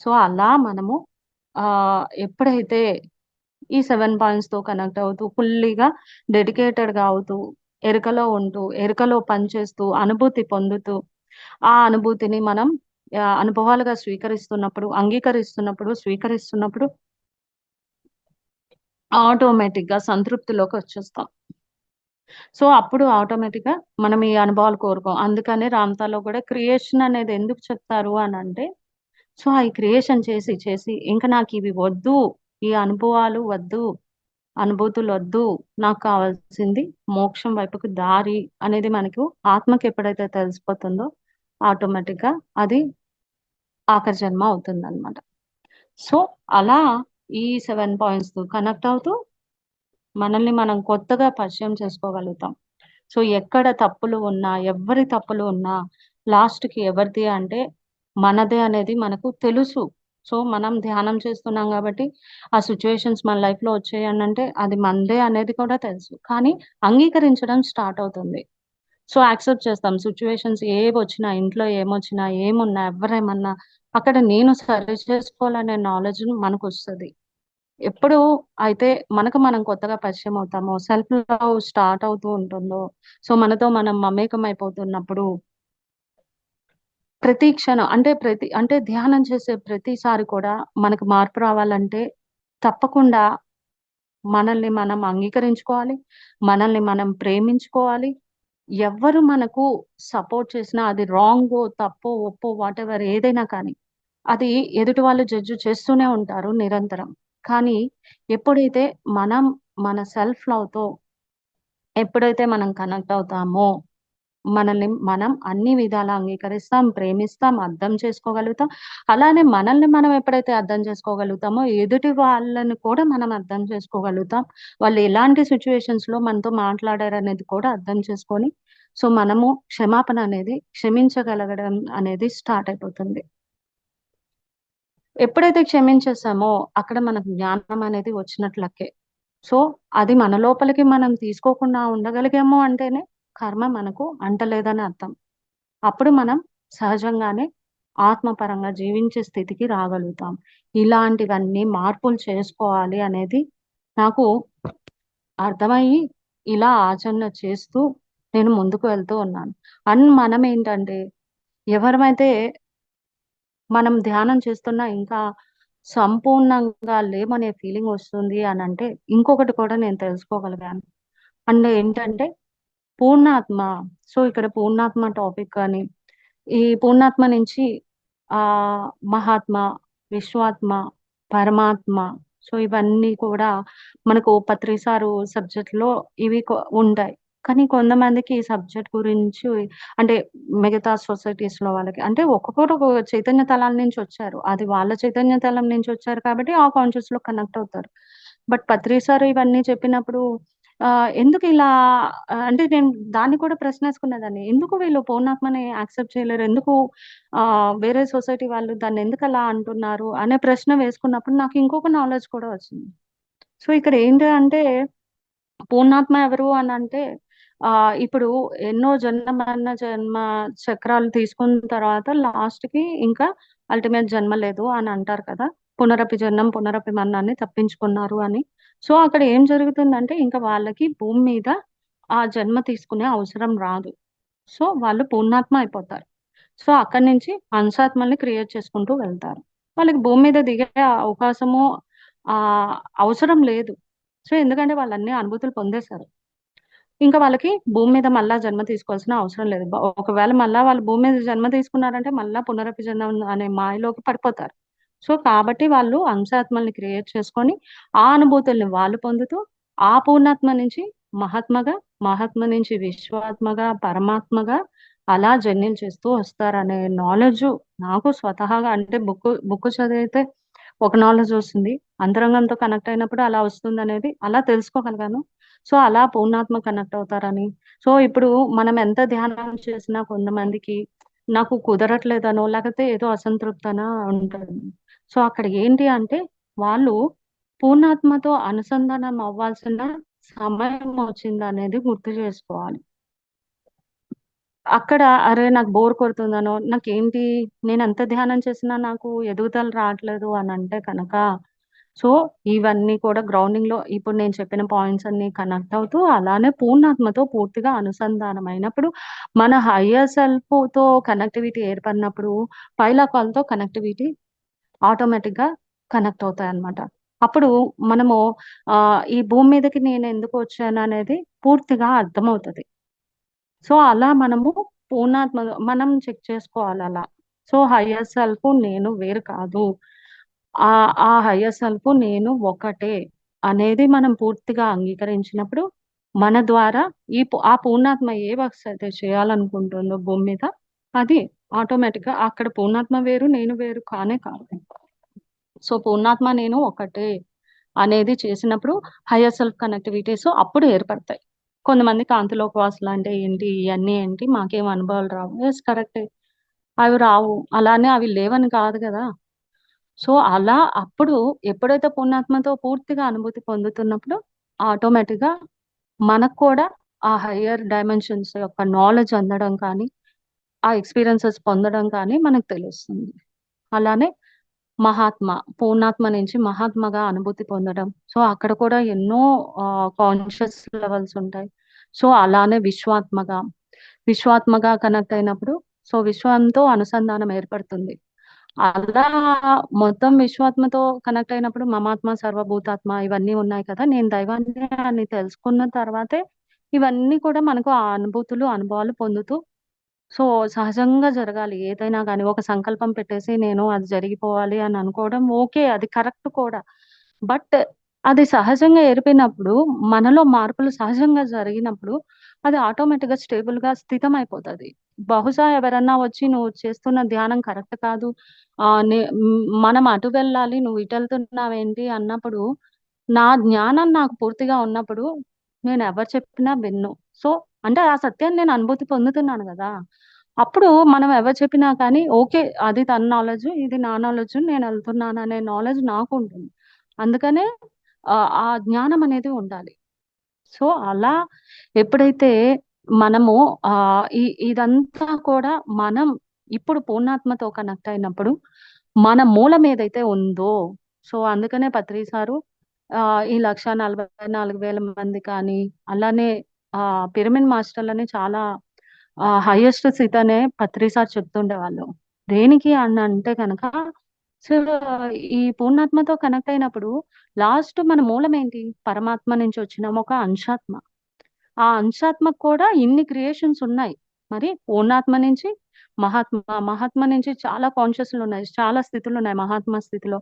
సో, అలా మనము ఎప్పుడైతే ఈ 7 పాయింట్స్‌తో కనెక్ట్ అవుతూ ఫుల్లీగా డెడికేటెడ్‌గా అవుతూ, ఎరుకలో పనిచేస్తూ, అనుభూతి పొందుతూ, ఆ అనుభూతిని మనం అనుభవాలుగా స్వీకరిస్తున్నప్పుడు ఆటోమేటిక్‌గా సంతృప్తిలోకొచ్చేస్తాం. సో, అప్పుడు ఆటోమేటిక్‌గా మనం ఈ అనుభవాలు కోరుకోం. అందుకనే రామ్తాలో కూడా క్రియేషన్ అనేది ఎందుకు చెప్తారు అనంటే, సో, ఈ క్రియేషన్ చేసి ఇంక నాకివి వద్దు, ఈ అనుభవాలు వద్దు, అనుభూతులొద్దు, నాకు కావాల్సింది మోక్షం వైపుకు దారి అనేది మనకు ఆత్మకెప్పుడైతే తెలిసిపోతుందో ఆటోమేటిక్‌గా అది ఆఖరి జన్మ అవుతుందనమాట. సో, అలా ఈ 7 పాయింట్స్‌తో కనెక్ట్ అవుతూ మనల్ని మనం కొత్తగా పరిచయం చేసుకోగలుగుతాం. సో, ఎక్కడ తప్పులు ఉన్నా, ఎవ్వరి తప్పులు ఉన్నా లాస్ట్‌కి ఎవరిది అంటే మనదే అనేది మనకు తెలుసు. సో, మనం ధ్యానం చేస్తున్నాం గాబట్టి, ఆ సిట్యుయేషన్స్ మన లైఫ్‌లో వచ్చాయనంటే అది మనదే అనేది కూడా తెలుసు. కానీ అంగీకరించడం స్టార్ట్ అవుతుంది. సో, యాక్సెప్ట్ చేస్తాం. సిట్యుయేషన్స్ ఏవొచ్చినా, ఇంట్లో ఏమొచ్చినా, ఏమున్నా, ఎవ్వరేమన్నా అక్కడ నేను సరి చేసుకోవాలనే నాలెడ్జ్ మనకొస్తది. ఎప్పుడు అయితే మనకు మనం కొత్తగా పరిచయం అవుతామో, సెల్ఫ్ లవ్ స్టార్ట్ అవుతూ ఉంటుందో, సో, మనతో మనం మమేకం అయిపోతున్నప్పుడు ప్రతి క్షణం అంటే ధ్యానం చేసే ప్రతిసారి కూడా మనకు మార్పు రావాలంటే తప్పకుండా మనల్ని మనం అంగీకరించుకోవాలి. మనల్ని మనం ప్రేమించుకోవాలి. ఎవ్వరు మనకు సపోర్ట్ చేసినా అది రాంగో, తప్పో, ఒప్పో వాటెవర్ ఏదైనా కానీ, అది ఎదుటి వాళ్ళు జడ్జ్ చేస్తూనే ఉంటారు నిరంతరం. కానీ ఎప్పుడైతే మనం మన సెల్ఫ్ లవ్‌తో ఎప్పుడైతే మనం కనెక్ట్ అవుతామో, మనల్ని మనం అన్ని విధాలా అంగీకరిస్తాం, ప్రేమిస్తాం, అర్థం చేసుకోగలుగుతాం. అలానే మనల్ని మనం ఎప్పుడైతే అర్థం చేసుకోగలుగుతామో, ఎదుటి వాళ్ళని కూడా మనం అర్థం చేసుకోగలుగుతాం. వాళ్ళు ఎలాంటి సిట్యుయేషన్స్‌లో మనతో మాట్లాడారనేది కూడా అర్థం చేసుకొని, సో, మనము క్షమాపణ అనేది క్షమించగలగడం అనేది స్టార్ట్ అయిపోతుంది. ఎప్పుడైతే క్షమించేసామో, అక్కడ మనకు జ్ఞానం అనేది వచ్చినట్టు లెక్కే. సో, అది మన లోపలికి మనం తీసుకోకుండా ఉండగలిగాము అంటేనే కర్మ మనకు అంటలేదని అర్థం. అప్పుడు మనం సహజంగానే ఆత్మపరంగా జీవించే స్థితికి రాగలుగుతాం. ఇలాంటివన్నీ మార్పులు చేసుకోవాలి అనేది నాకు అర్థమయ్యి, ఇలా ఆచరణ చేస్తూ నేను ముందుకు వెళ్తూ ఉన్నాను. అండ్ మనమేంటంటే, ఎవరమైతే మనం ధ్యానం చేస్తున్నా ఇంకా సంపూర్ణంగా లేమనే ఫీలింగ్ వస్తుంది అనంటే, ఇంకొకటి కూడా నేను తెలుసుకోగలిగాను. అండ్ ఏంటంటే పూర్ణాత్మ. సో, ఇక్కడ పూర్ణాత్మ టాపిక్ అని, ఈ పూర్ణాత్మ నుంచి మహాత్మ, విశ్వాత్మ, పరమాత్మ, సో, ఇవన్నీ కూడా మనకు పత్రిసారు సబ్జెక్ట్‌లో ఇవి ఉంటాయి. కానీ కొంతమందికి ఈ సబ్జెక్ట్ గురించి అంటే మిగతా సొసైటీస్‌లో వాళ్ళకి అంటే ఒక్కొక్కరు ఒక్కొక్క చైతన్య తలాల నుంచి వచ్చారు. అది వాళ్ళ చైతన్య తలం నుంచి వచ్చారు కాబట్టి ఆ కాన్షియస్‌లో కనెక్ట్ అవుతారు. బట్ పత్రిసారు ఇవన్నీ చెప్పినప్పుడు ఎందుకిలా అంటే నేను దాన్ని కూడా ప్రశ్నేసుకునేదాన్ని. ఎందుకు వీళ్ళు పూర్ణాత్మని యాక్సెప్ట్ చేయలేరు? ఎందుకు వేరే సొసైటీ వాళ్ళు దాన్నెందుకలా అంటున్నారు? అనే ప్రశ్న వేసుకున్నప్పుడు నాకు ఇంకొక నాలెడ్జ్ కూడా వచ్చింది. సో, ఇక్కడ ఏంటి అంటే పూర్ణాత్మ ఎవరు అనంటే ఇప్పుడు ఎన్నో జన్మ చక్రాలు తీసుకున్న తర్వాత లాస్ట్‌కి ఇంకా అల్టిమేట్ జన్మ లేదు అని అంటారు కదా! పునరపి జననం పునరపి మరణాన్ని తప్పించుకున్నారు అని. సో, అక్కడ ఏం జరుగుతుందంటే ఇంక వాళ్ళకి భూమి మీద ఆ జన్మ తీసుకునే అవసరం రాదు. సో, వాళ్ళు పూర్ణాత్మ అయిపోతారు. సో, అక్కడి నుంచి అంశాత్మల్ని క్రియేట్ చేసుకుంటూ వెళ్తారు. వాళ్ళకి భూమి మీద దిగే అవకాశము ఆహ్, అవసరం లేదు. సో, ఎందుకంటే వాళ్ళన్ని అనుభూతులు పొందేశారు. ఇంకా వాళ్ళకి భూమి మీద మళ్ళా జన్మ తీసుకోవాల్సిన అవసరం లేదు. ఒకవేళ మళ్ళా వాళ్ళు భూమి మీద జన్మ తీసుకున్నారంటే మళ్ళా పునరపి జననం అనే మాయలోకి పడిపోతారు. సో, కాబట్టి వాళ్ళు అంశాత్మల్ని క్రియేట్ చేసుకొని, ఆ అనుభూతుల్ని వాళ్ళు పొందుతూ, ఆ పూర్ణాత్మ నుంచి మహాత్మగా, మహాత్మ నుంచి విశ్వాత్మగా, పరమాత్మగా అలా జర్నీలు చేస్తూ వస్తారనే నాలెడ్జు నాకు స్వతహాగా అంటే బుక్కు చదివితే ఒక నాలెడ్జ్ వస్తుంది. అంతరంగంతో కనెక్ట్ అయినప్పుడు అలా వస్తుందనేది అలా తెలుసుకోగలిగాను. సో, అలా పూర్ణాత్మ కనెక్ట్ అవుతారని. సో, ఇప్పుడు మనం ఎంత ధ్యానం చేసినా కొంతమందికి నాకు కుదరట్లేదనో, లేకపోతే ఏదో అసంతృప్తన ఉంటుంది. సో, అక్కడ ఏంటి అంటే వాళ్ళు పూర్ణాత్మతో అనుసంధానం అవ్వాల్సిన సమయం వచ్చిందనేది గుర్తు చేసుకోవాలి. అక్కడ అరే! నాకు బోర్ కొడుతుందనో, నాకేంటి నేనెంత ధ్యానం చేసినా నాకు ఎదుగుదల రావట్లేదు అనంటే కనక, సో, ఇవన్నీ కూడా గ్రౌండింగ్‌లో ఇప్పుడు నేను చెప్పిన పాయింట్స్ అన్నీ కనెక్ట్ అవుతూ, అలానే పూర్ణాత్మతో పూర్తిగా అనుసంధానమైనప్పుడు, మన హయ్యర్ సెల్ఫ్‌తో కనెక్టివిటీ ఏర్పడినప్పుడు, పైలకాలతో కనెక్టివిటీ ఆటోమేటిక్‌గా కనెక్ట్ అవుతాయన్నమాట. అప్పుడు మనము ఈ భూమి మీదకి నేనెందుకు వచ్చాననేది పూర్తిగా అర్థమవుతది. సో, అలా మనము మనం చెక్ చేసుకోవాలలా. సో, హయ్యర్ సెల్ఫ్ నేను వేరు కాదు. ఆ హయ్యర్ సెల్ఫ్ నేను ఒకటే అనేది మనం పూర్తిగా అంగీకరించినప్పుడు, మన ద్వారా ఆ పూర్ణాత్మ ఏ వర్క్స్ అయితే చేయాలనుకుంటుందో భూమి మీద, అది ఆటోమేటిక్‌గా అక్కడ పూర్ణాత్మ వేరు, నేను వేరు కానే కాదు. సో, పూర్ణాత్మ నేను ఒకటే అనేది చేసినప్పుడు హయ్యర్ సెల్ఫ్ కనెక్టివిటీస్ అప్పుడు ఏర్పడతాయి. కొంతమంది కాంతిలోకవాసులంటే ఏంటి? ఇయన్నీ ఏంటి? మాకేం అనుభవాలు రావు. యెస్ కరెక్టే. అవి రావు. అలానే అవి లేవని కాదు గదా! సో, అలా అప్పుడు ఎప్పుడైతే పుణ్యాత్మతో పూర్తిగా అనుభూతి పొందుతున్నప్పుడు ఆటోమేటిక్‌గా మనకు కూడా ఆ హయ్యర్ డైమెన్షన్స్ యొక్క నాలెడ్జ్ అందడం కానీ, ఆ ఎక్స్‌పీరియన్సెస్ పొందడం కానీ మనకు తెలుస్తుంది. అలానే మహాత్మ, పూర్ణాత్మ నుంచి మహాత్మగా అనుభూతి పొందడం. సో, అక్కడ కూడా ఎన్నో కాన్షియస్ లెవెల్స్ ఉంటాయి. సో, అలానే విశ్వాత్మగా కనెక్ట్ అయినప్పుడు సో విశ్వంతో అనుసంధానం ఏర్పడుతుంది. అలా మొత్తం విశ్వాత్మతో కనెక్ట్ అయినప్పుడు మమాత్మ సర్వభూతాత్మ ఇవన్నీ ఉన్నాయి కదా, నేను దైవాన్ని అని తెలుసుకున్న తర్వాతే ఇవన్నీ కూడా మనకు ఆ అనుభూతులు అనుభవాలు పొందుతూ, సో సహజంగా జరగాలి ఏదైనా కానీ. ఒక సంకల్పం పెట్టేసి నేను అది జరిగిపోవాలి అని అనుకోవడం ఓకే, అది కరెక్ట్ కూడా. బట్ అది సహజంగా ఏర్పడినప్పుడు, మనలో మార్పులు సహజంగా జరిగినప్పుడు అది ఆటోమేటిక్ గా స్టేబుల్ గా స్థితం అయిపోతుంది. బహుశా ఎవరన్నా వచ్చి నువ్వు చేస్తున్న ధ్యానం కరెక్ట్ కాదు, మనం అటు వెళ్ళాలి నువ్వు ఇటు వెళ్తున్నావేంటి అన్నప్పుడు, నా జ్ఞానం నాకు పూర్తిగా ఉన్నప్పుడు నేను ఎవరు చెప్పినా విన్ను. సో అంటే ఆ సత్యాన్ని నేను అనుభూతి పొందుతున్నాను కదా, అప్పుడు మనం ఎవరు చెప్పినా కానీ ఓకే, అది తన నాలెడ్జ్ ఇది నా నాలెడ్జ్, నేను వెళ్తున్నాను అనే నాలెడ్జ్ నాకు ఉంటుంది. అందుకనే ఆ జ్ఞానం అనేది ఉండాలి. సో అలా ఎప్పుడైతే మనము ఇదంతా కూడా మనం ఇప్పుడు పూర్ణాత్మతో కనెక్ట్ అయినప్పుడు మన మూలం ఏదైతే ఉందో, సో అందుకనే పత్రి సారు ఈ 1,44,000 మంది కానీ, అలానే పిరమిడ్ మాస్టర్లని చాలా హైయెస్ట్ స్థితి అనే పత్రి సార్ చెప్తుండేవాళ్ళు. దేనికి అని అంటే కనుక, సో ఈ పూర్ణాత్మతో కనెక్ట్ అయినప్పుడు లాస్ట్ మన మూలం ఏంటి, పరమాత్మ నుంచి వచ్చిన ఒక అంశాత్మ. ఆ అంశాత్మకు కూడా ఇన్ని క్రియేషన్స్ ఉన్నాయి. మరి పూర్ణాత్మ నుంచి మహాత్మ, మహాత్మ నుంచి చాలా కాన్షియస్లు ఉన్నాయి, చాలా స్థితులు ఉన్నాయి మహాత్మ స్థితిలో.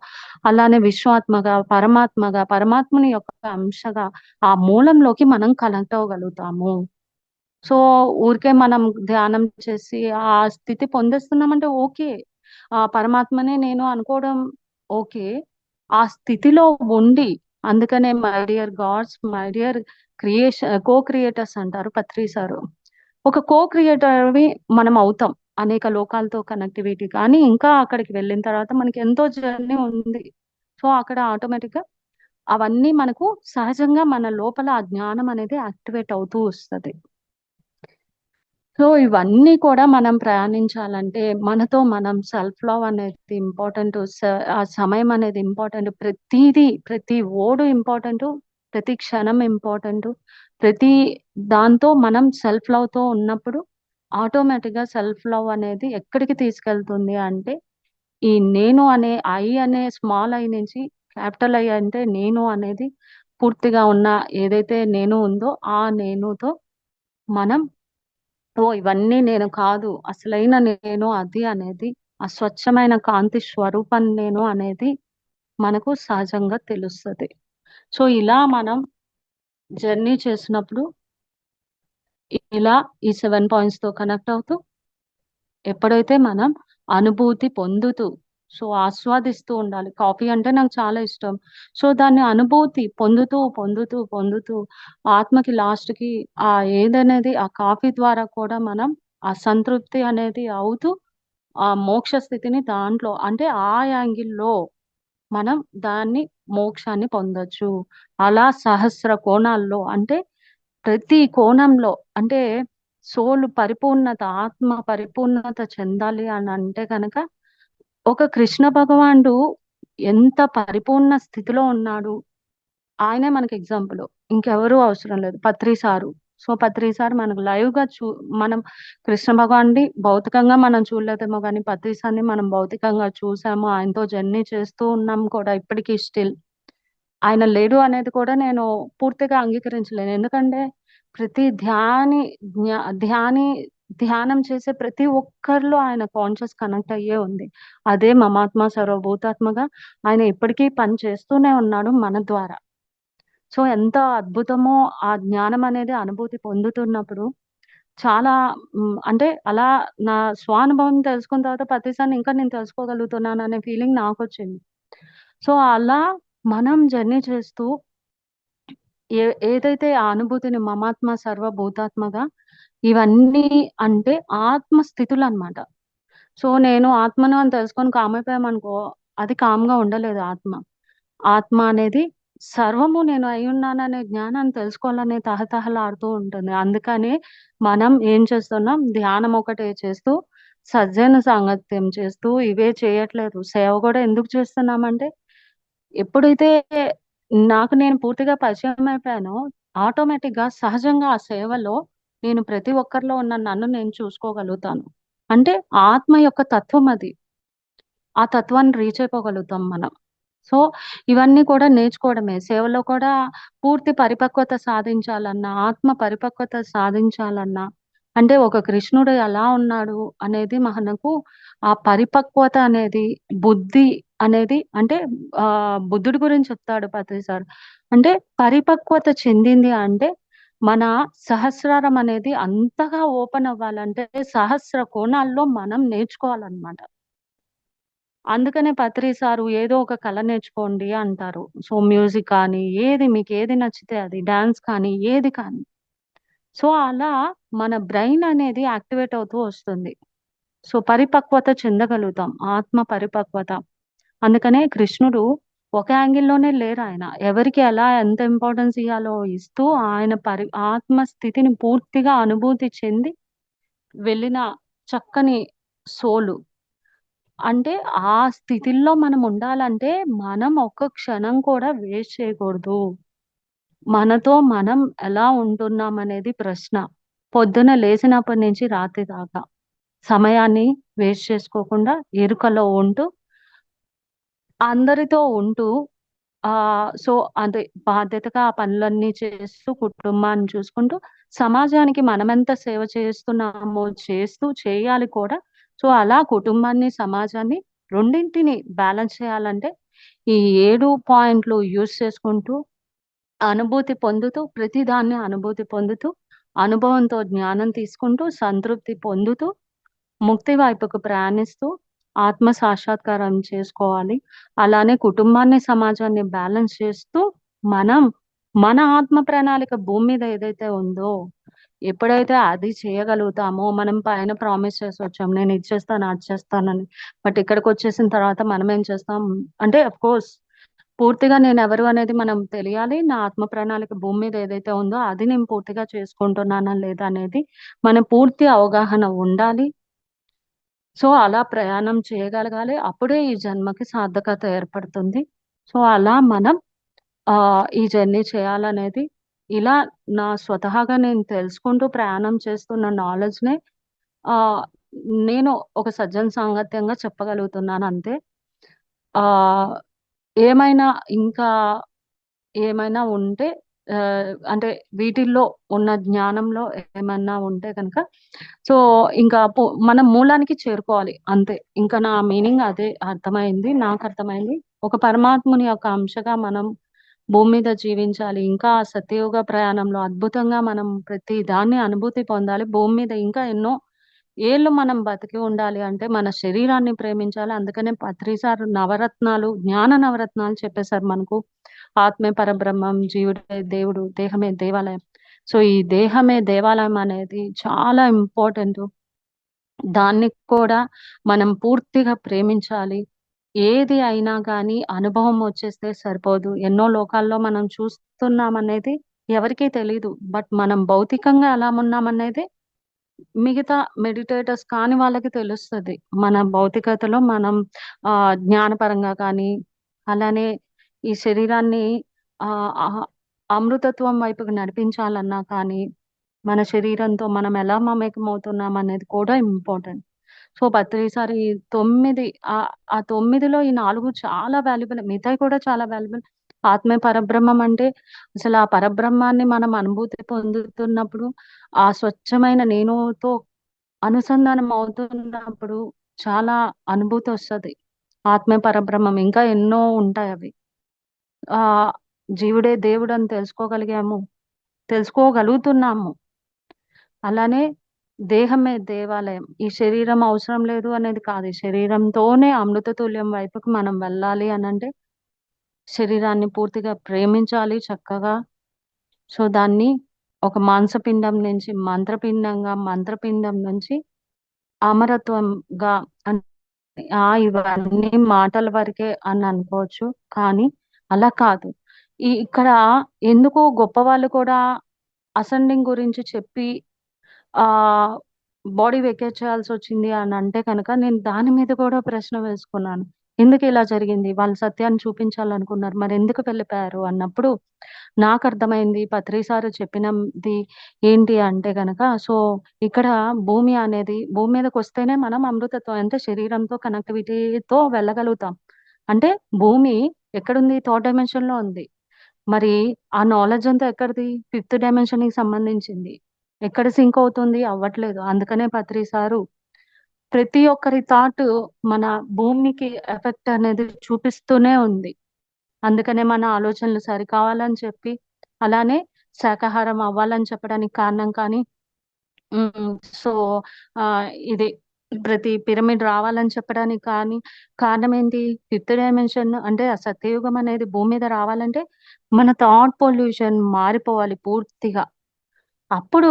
అలానే విశ్వాత్మగా, పరమాత్మగా, పరమాత్మని యొక్క అంశగా ఆ మూలంలోకి మనం కనెక్ట్ అవ్వగలుగుతాము. సో ఊరికే మనం ధ్యానం చేసి ఆ స్థితి పొందేస్తున్నామంటే ఓకే, ఆ పరమాత్మనే నేను అనుకోవడం ఓకే. ఆ స్థితిలో ఉండి, అందుకనే my dear God's, my dear co creators అంటారు పత్రి సారు. ఒక కో క్రియేటర్వి మనం అవుతాం అనేక లోకాలతో కనెక్టివిటీ. కానీ ఇంకా అక్కడికి వెళ్ళిన తర్వాత మనకి ఎంతో జర్నీ ఉంది. సో అక్కడ ఆటోమేటిక్ గా అవన్నీ మనకు సహజంగా మన లోపల ఆ జ్ఞానం అనేది యాక్టివేట్ అవుతూ వస్తుంది. సో ఇవన్నీ కూడా మనం ప్రయాణించాలంటే మనతో మనం సెల్ఫ్ లవ్ అనేది ఇంపార్టెంట్, ఆ సమయం అనేది ఇంపార్టెంట్, ప్రతి ఓడు ఇంపార్టెంట్, ప్రతి క్షణం ఇంపార్టెంట్. ప్రతి దాంతో మనం సెల్ఫ్ లవ్ తో ఉన్నప్పుడు ఆటోమేటిక్ గా సెల్ఫ్ లవ్ అనేది ఎక్కడికి తీసుకెళ్తుంది అంటే, ఈ నేను అనే అనే స్మాల్ ఐ నుంచి క్యాపిటల్ ఐ అంటే నేను అనేది పూర్తిగా ఉన్న ఏదైతే నేను ఉందో ఆ నేనుతో మనం ఇవన్నీ నేను కాదు, అసలైన నేను అది అనేది, ఆ స్వచ్ఛమైన కాంతి స్వరూపం నేను అనేది మనకు సహజంగా తెలుస్తుంది. సో ఇలా మనం జర్నీ చేసినప్పుడు ఇలా ఈ 7 పాయింట్స్ తో కనెక్ట్ అవుతూ, ఎప్పుడైతే మనం అనుభూతి పొందుతూ, సో ఆస్వాదిస్తూ ఉండాలి. కాఫీ అంటే నాకు చాలా ఇష్టం. సో దాన్ని అనుభూతి పొందుతూ పొందుతూ పొందుతూ ఆత్మకి లాస్ట్ కి ఆ ఏదనేది ఆ కాఫీ ద్వారా కూడా మనం ఆ సంతృప్తి అనేది అవుతూ ఆ మోక్ష స్థితిని దాంట్లో అంటే ఆ యాంగిల్లో మనం దాన్ని మోక్షాన్ని పొందొచ్చు. అలా సహస్ర కోణాల్లో అంటే ప్రతి కోణంలో అంటే సోలు పరిపూర్ణత, ఆత్మ పరిపూర్ణత చెందాలి అని అంటే కనుక, ఒక కృష్ణ భగవానుడు ఎంత పరిపూర్ణ స్థితిలో ఉన్నాడు, ఆయనే మనకి ఎగ్జాంపుల్. ఇంకెవరూ అవసరం లేదు, పత్రి సారు. సో పత్రి సార్ మనకు లైవ్ గా మనం కృష్ణ భగవాన్ని భౌతికంగా మనం చూడలేదేమో కానీ పత్రి సార్ని మనం భౌతికంగా చూసాము, ఆయనతో జర్నీ చేస్తూ ఉన్నాం కూడా ఇప్పటికీ స్టిల్. ఆయన లేడు అనేది కూడా నేను పూర్తిగా అంగీకరించలేను. ఎందుకంటే ప్రతి ధ్యాని ధ్యానం చేసే ప్రతి ఒక్కరిలో ఆయన కాన్షియస్ కనెక్ట్ అయ్యే ఉంది. అదే మమాత్మ సర్వభూతాత్మగా ఆయన ఇప్పటికీ పని చేస్తూనే ఉన్నాడు మన ద్వారా. సో ఎంత అద్భుతమో ఆ జ్ఞానం అనేది అనుభూతి పొందుతున్నప్పుడు చాలా అంటే అలా నా స్వానుభవం తెలుసుకున్న తర్వాత ప్రతిసారి ఇంకా నేను తెలుసుకోగలుగుతున్నాను అనే ఫీలింగ్ నాకు వచ్చింది. సో అలా మనం జర్నీ చేస్తూ ఏదైతే ఆ అనుభూతిని మమాత్మ సర్వభూతాత్మగా ఇవన్నీ అంటే ఆత్మ స్థితులు అన్నమాట. సో నేను ఆత్మను అని తెలుసుకొని కామైపోయామనుకో, అది కామ్గా ఉండలేదు ఆత్మ. ఆత్మ అనేది సర్వము నేను అయి ఉన్నాననే జ్ఞానాన్ని తెలుసుకోవాలనే తహతహలాడుతూ ఉంటుంది. అందుకని మనం ఏం చేస్తున్నాం, ధ్యానం ఒకటే చేస్తూ సజ్జన సాంగత్యం చేస్తూ ఇవే చేయట్లేదు. సేవ కూడా ఎందుకు చేస్తున్నామంటే, ఎప్పుడైతే నాకు నేను పూర్తిగా పరిచయం అయిపోయానో ఆటోమేటిక్ గా సహజంగా ఆ సేవలో నేను ప్రతి ఒక్కరిలో ఉన్న నన్ను నేను చూసుకోగలుగుతాను. అంటే ఆత్మ యొక్క తత్వం అది. ఆ తత్వాన్ని రీచ్ అయిపోగలుగుతాం మనం. సో, ఇవన్నీ కూడా నేర్చుకోవడమే. సేవలో కూడా పూర్తి పరిపక్వత సాధించాలన్నా, ఆత్మ పరిపక్వత సాధించాలన్నా, అంటే ఒక కృష్ణుడు ఎలా ఉన్నాడు అనేది మనకు ఆ పరిపక్వత అనేది, బుద్ధి అనేది అంటే బుద్ధుడి గురించి చెప్తాడు పత్రి సార్. అంటే పరిపక్వత చెందింది అంటే, మన సహస్రారం అనేది అంతగా ఓపెన్ అవ్వాలంటే, సహస్ర కోణాల్లో మనం నేర్చుకోవాలన్నమాట. అందుకనే పత్రి సారు ఏదో ఒక కళ నేర్చుకోండి అంటారు. సో, మ్యూజిక్ కానీ, మీకేది నచ్చితే అది. డాన్స్ కానీ, ఏది కానీ. సో, అలా మన బ్రెయిన్ అనేది యాక్టివేట్ అవుతూ వస్తుంది. సో, పరిపక్వత చెందగలుగుతాం. ఆత్మ పరిపక్వత. అందుకనే కృష్ణుడు ఒక యాంగిల్‌లోనే లేరాయన. ఎవరికి ఎలా ఎంత ఇంపార్టెన్స్ ఇయ్యాలో ఇస్తూ ఆయన ఆత్మ స్థితిని పూర్తిగా అనుభూతి చెంది వెళ్ళిన చక్కని సోలు. అంటే ఆ స్థితిలో మనం ఉండాలంటే, మనం ఒక్క క్షణం కూడా వేస్ట్ చేయకూడదు. మనతో మనం ఎలా ఉంటున్నామనేది ప్రశ్న. పొద్దున లేసినప్పటి నుంచి రాత్రి దాకా. సమయాన్ని వేస్ట్ చేసుకోకుండా ఎరుకలో ఉంటూ, అందరితో ఉంటూ సో, అదే బాధ్యతగా ఆ పనులన్నీ చేస్తూ, కుటుంబాన్ని చూసుకుంటూ, సమాజానికి మనమెంత సేవ చేస్తున్నామో చేయాలి కూడా. సో, అలా కుటుంబాన్ని, సమాజాన్ని రెండింటిని బ్యాలెన్స్ చేయాలంటే, ఈ 7 పాయింట్లు యూజ్ చేసుకుంటూ, అనుభూతి పొందుతూ, ప్రతిదాన్ని అనుభూతి పొందుతూ, అనుభవంతో జ్ఞానం తీసుకుంటూ, సంతృప్తి పొందుతూ, ముక్తి వైపుకు ప్రయాణిస్తూ, ఆత్మ సాక్షాత్కారం చేసుకోవాలి. అలానే కుటుంబాన్ని, సమాజాన్ని బ్యాలెన్స్ చేస్తూ, మనం మన ఆత్మ ప్రణాళిక భూమి మీద ఏదైతే ఉందో, ఎప్పుడైతే అది చేయగలుగుతామో, మనం పైన ప్రామిస్ చేసొచ్చాం. నేను ఇది చేస్తాను, అది చేస్తానని. బట్ ఇక్కడికొచ్చేసిన తర్వాత మనమేం చేస్తాం అంటే ఆఫ్‌కోర్స్ పూర్తిగా నేనెవరు అనేది మనం తెలియాలి. నా ఆత్మ ప్రణాళిక భూమి మీద ఏదైతే ఉందో, అది నేను పూర్తిగా చేసుకుంటున్నానా లేదా అనేది మన పూర్తి అవగాహన ఉండాలి. సో, అలా ప్రయాణం చేయగలగాలి. అప్పుడే ఈ జన్మకి సార్థకత ఏర్పడుతుంది. సో, అలా మనం ఈ జర్నీ చేయాలనేది ఇలా నా స్వతహాగా నేను తెలుసుకుంటూ ప్రయాణం చేస్తున్న నాలెడ్జ్‌నే ఆహ్, నేను ఒక సజ్జన సాంగత్యంగా చెప్పగలుగుతున్నానంతే. ఆహ్, ఏమైనా ఇంకా ఏమైనా ఉంటే అంటే వీటిల్లో ఉన్న జ్ఞానంలో ఏమన్నా ఉంటే గనక సో, ఇంకా మనం మూలానికి చేరుకోవాలి అంతే. ఇంకా నా మీనింగ్ అదే అర్థమైంది. నాకర్థమైంది. ఒక పరమాత్ముని యొక్క అంశగా మనం భూమి మీద జీవించాలి. ఇంకా ఆ సత్యయుగ ప్రయాణంలో అద్భుతంగా మనం ప్రతి దాన్ని అనుభూతి పొందాలి. భూమి మీద ఇంకా ఎన్నో ఏళ్ళు మనం బతికి ఉండాలి అంటే మన శరీరాన్ని ప్రేమించాలి. అందుకనే పత్రి సార్ నవరత్నాలు, జ్ఞాన నవరత్నాలు చెప్పేసారు మనకు. ఆత్మే పరబ్రహ్మం, జీవుడే దేవుడు, దేహమే దేవాలయం. సో, ఈ దేహమే దేవాలయం అనేది చాలా ఇంపార్టెంటు. దాన్ని కూడా మనం పూర్తిగా ప్రేమించాలి. ఏది అయినా గానీ అనుభవం వచ్చేస్తే సరిపోదు. ఎన్నో లోకాల్లో మనం చూస్తున్నామనేది ఎవరికీ తెలీదు. బట్ మనం భౌతికంగా ఎలా ఉన్నామనేది మిగతా మెడిటేటర్స్ కాని వాళ్ళకి తెలుస్తది. మన భౌతికతలో మనం జ్ఞానపరంగా కానీ, అలానే ఈ శరీరాన్ని అహ అమృతత్వం వైపుకు నడిపించాలన్నా కానీ, మన శరీరంతో మనం ఎలా మమేకమవుతున్నామనేది కూడా ఇంపార్టెంట్. సో, ప్రతిసారి 9 ఆ 9లో ఈ 4 చాలా వాల్యుబుల్. మిగతాయి కూడా చాలా వాల్యుబుల్. ఆత్మే పరబ్రహ్మం అంటే అసలు ఆ పరబ్రహ్మాన్ని మనం అనుభూతి పొందుతున్నప్పుడు, ఆ స్వచ్ఛమైన నేనుతో అనుసంధానం అవుతున్నప్పుడు చాలా అనుభూతొస్తది. ఆత్మే పరబ్రహ్మం ఇంకా ఎన్నో ఉంటాయవి. ఆహ్, జీవుడే దేవుడని తెలుసుకోగలుగుతున్నాము. అలానే దేహమే దేవాలయం. ఈ శరీరం అవసరం లేదు అనేది కాదు. ఈ శరీరంతోనే అమృత తుల్యం వైపుకి మనం వెళ్ళాలి అనంటే, శరీరాన్ని పూర్తిగా ప్రేమించాలి చక్కగా. సో, దాన్ని ఒక మాంసపిండం నుంచి మంత్రపిండంగా, మంత్రపిండం నుంచి అమరత్వంగా ఇవన్నీ మాటల వరకే అని అనుకోవచ్చు. కానీ అలా కాదు. ఇక్కడ ఎందుకు గొప్పవాళ్ళు కూడా అసెండింగ్ గురించి చెప్పి ఆహ్, బాడీ వెకేట్ చేయాల్సొచ్చింది అనంటే గనక నేను దాని మీద కూడా ప్రశ్న వేసుకున్నాను. ఎందుకు ఇలా జరిగింది? వాళ్ళు సత్యాన్ని చూపించాలనుకున్నారు. మరెందుకు వెళ్ళిపోయారు అన్నప్పుడు నాకర్థమైంది పత్రి సారు చెప్పినది ఏంటి అంటే గనక ఇక్కడ భూమి మీదకొస్తేనే మనం అమృతత్వం అంటే శరీరంతో కనెక్టివిటీతో వెళ్ళగలుగుతాం. అంటే భూమి ఎక్కడుంది? థర్డ్ డైమెన్షన్‌లో ఉంది. మరి ఆ నాలెడ్జ్ అంతా ఎక్కడిది? ఫిఫ్త్ డైమెన్షన్‌కి సంబంధించింది. ఎక్కడ సింక్ అవుతుంది? అవ్వట్లేదు. అందుకనే పత్రి సారు ప్రతి ఒక్కరి థాట్ మన భూమికి ఎఫెక్ట్ అనేది చూపిస్తూనే ఉంది. అందుకనే మన ఆలోచనలు సరికావాలని చెప్పి, అలానే శాకాహారం అవ్వాలని చెప్పడానికి కారణం కానీ హ్మ్. సో, ఇది ప్రతి పిరమిడ్ రావాలని చెప్పడానికి కానీ కారణం ఏంటి? ఫిఫ్త్ డైమెన్షన్ అంటే ఆ సత్యయుగం అనేది భూమి మీద రావాలంటే మన థాట్ పొల్యూషన్ మారిపోవాలి పూర్తిగా. అప్పుడు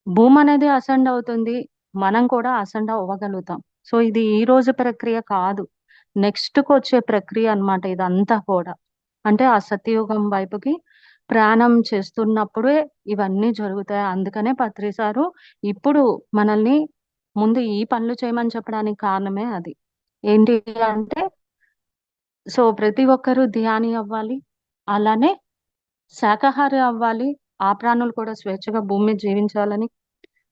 భూమనేది అసెండ్ అవుతుంది. మనం కూడా అసెండ్ అవ్వగలుగుతాం. సో, ఇది ఈ రోజు ప్రక్రియ కాదు. నెక్స్ట్‌కొచ్చే ప్రక్రియ అన్నమాట ఇదంతా కూడా. అంటే ఆ సత్యయుగం వైపుకి ప్రయాణం చేస్తున్నప్పుడే ఇవన్నీ జరుగుతాయి. అందుకనే పత్రి సారు ఇప్పుడు మనల్ని ముందు ఈ పనులు చేయమని చెప్పడానికి కారణమే అది. ఏంటి అంటే ప్రతి ఒక్కరు ధ్యాని అవ్వాలి. అలానే శాకాహారి అవ్వాలి. ఆ ప్రాణులు కూడా స్వేచ్ఛగా భూమి మీద జీవించాలని,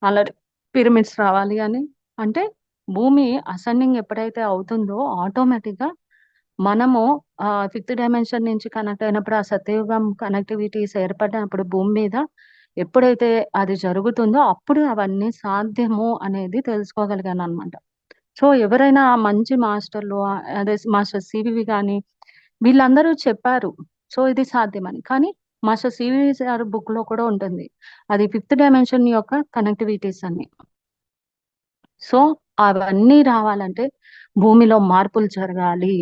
అలానే పిరమిడ్స్ రావాలి అని. అంటే భూమి అసెండింగ్ ఎప్పుడైతే అవుతుందో ఆటోమేటిక్‌గా మనము ఫిఫ్త్ డైమెన్షన్ నుంచి కనెక్ట్ అయినప్పుడు ఆ సత్యయుగం కనెక్టివిటీస్ ఏర్పడినప్పుడు భూమి మీద ఎప్పుడైతే అది జరుగుతుందో అప్పుడు అవన్నీ సాధ్యము అనేది తెలుసుకోగలిగాననమాట. ఎవరైనా మంచి మాస్టర్‌లు అదే మాస్టర్ సివివి గాని వీళ్ళందరూ చెప్పారు. ఇది సాధ్యమని. కానీ మాస్టర్ సివివి సార్ బుక్‌లో కూడా ఉంటుంది. అది ఫిఫ్త్ డైమెన్షన్ యొక్క కనెక్టివిటీస్ అని. సో, అవన్నీ రావాలంటే భూమిలో మార్పులు జరగాలి.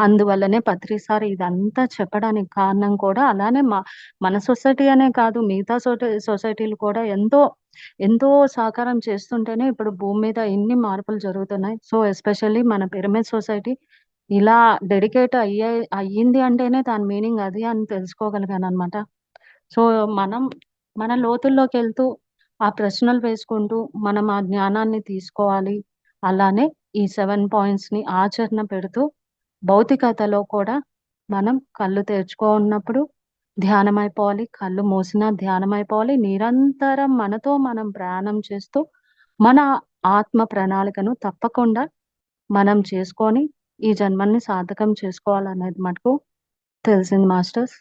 అందువల్లనే పత్రి సార్ ఇదంతా చెప్పడానికి కారణం కూడా అలానే మన సొసైటీ అనే కాదు మిగతా సొసైటీలు కూడా ఎంతో సహకారం చేస్తుంటేనే ఇప్పుడు భూమి మీద ఇన్ని మార్పులు జరుగుతున్నాయి. ఎస్పెషల్లీ మన పిరమిడ్ సొసైటీ ఇలా డెడికేట్ అయ్యింది అంటేనే దాని మీనింగ్ అది అని తెలుసుకోగలిగాననమాట. సో, మనం మన లోతుల్లోకెళ్తూ ఆ ప్రశ్నలు వేసుకుంటూ మనం ఆ జ్ఞానాన్ని తీసుకోవాలి. అలానే ఈ 7 పాయింట్స్‌ని ఆచరణ పెడుతూ భౌతికతలో కూడా మనం కళ్ళు తెరుచుకున్నప్పుడు ధ్యానమైపోవాలి. కళ్ళు మూసినా ధ్యానమైపోవాలి. నిరంతరం మనతో మనం ప్రయాణం చేస్తూ మన ఆత్మ ప్రణాళికను తప్పకుండా మనం చేసుకొని ఈ జన్మని సార్థకం చేసుకోవాలనేది మటుకు తెలిసింది మాస్టర్స్.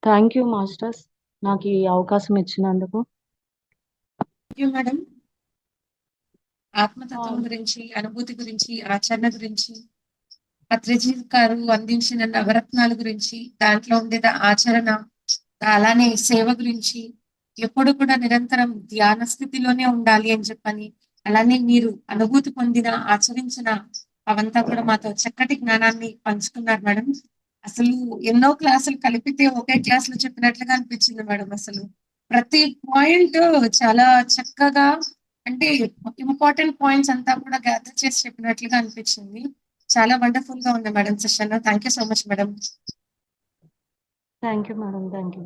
Thank you masters. నాకు ఈ అవకాశం ఇచ్చినందుకు. మేడం ఆత్మతత్వం గురించి, అనుభూతి గురించి, ఆచరణ గురించి పత్రిజీ గారు అందించిన నవరత్నాల గురించి, దాంట్లో ఉండే ఆచరణ, అలానే సేవ గురించి ఎప్పుడు కూడా నిరంతరం ధ్యాన స్థితిలోనే ఉండాలి అని చెప్పని, అలానే మీరు అనుభూతి పొందిన, ఆచరించిన అవంతా కూడా మాతో చక్కటి జ్ఞానాన్ని పంచుకున్నారు మేడం. అసలు ఎన్నో క్లాసులు కలిపితే ఒకే క్లాస్ లో చెప్పినట్లుగా అనిపించింది మేడం. అసలు ప్రతి పాయింట్ చాలా చక్కగా అంటే ఇంపార్టెంట్ పాయింట్స్ అంతా కూడా గ్యాదర్ చేసి చెప్పినట్లుగా అనిపించింది. చాలా వండర్ఫుల్ గా ఉంది madam session. Thank you so much madam. Thank you madam. Thank you.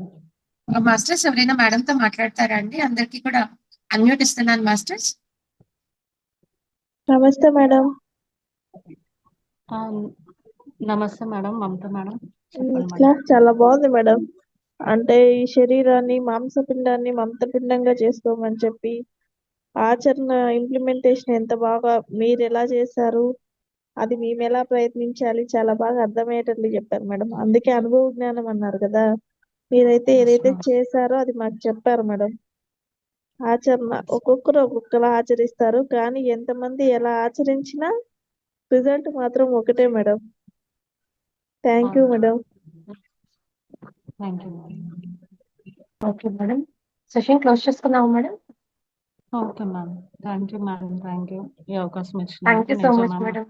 Masters ఎవరైనా మేడం తో మాట్లాడతారా అండి? అందరికి కూడా అన్మ్యూట్ ఇస్తున్నాను మాస్టర్స్. నమస్తే మేడం. నమస్తే మేడం. మమత మేడం. క్లాస్ చాలా బాగుంది మేడం. అంటే ఈ శరీరాన్ని మాంసపిండాన్ని మమతపిండంగా చేసుకోమని చెప్పి ఆచరణ ఇంప్లిమెంటేషన్ ఎంత బాగా మీరు ఎలా చేశారు, అది మేము ఎలా ప్రయత్నించాలి చాలా బాగా అర్థమయ్యేటట్లు చెప్పారు మేడం. అందుకే అనుభవ జ్ఞానం అన్నారు కదా, మీరైతే ఏదైతే చేశారో అది మాకు చెప్పారు మేడం. ఆచరణ ఒక్కొక్కరు ఒక్కొక్కలా ఆచరిస్తారు, కానీ ఎంతమంది ఎలా ఆచరించినా రిజల్ట్ మాత్రం ఒకటే madam. Thank you madam. Thank you. Okay madam, session close చేసుకుందాం మేడం. Okay madam. Thank you madam. Thank you ఈ అవకాశం థ్యాంక్ యూ సో మచ్ ఇచ్చినందుకు. Madam.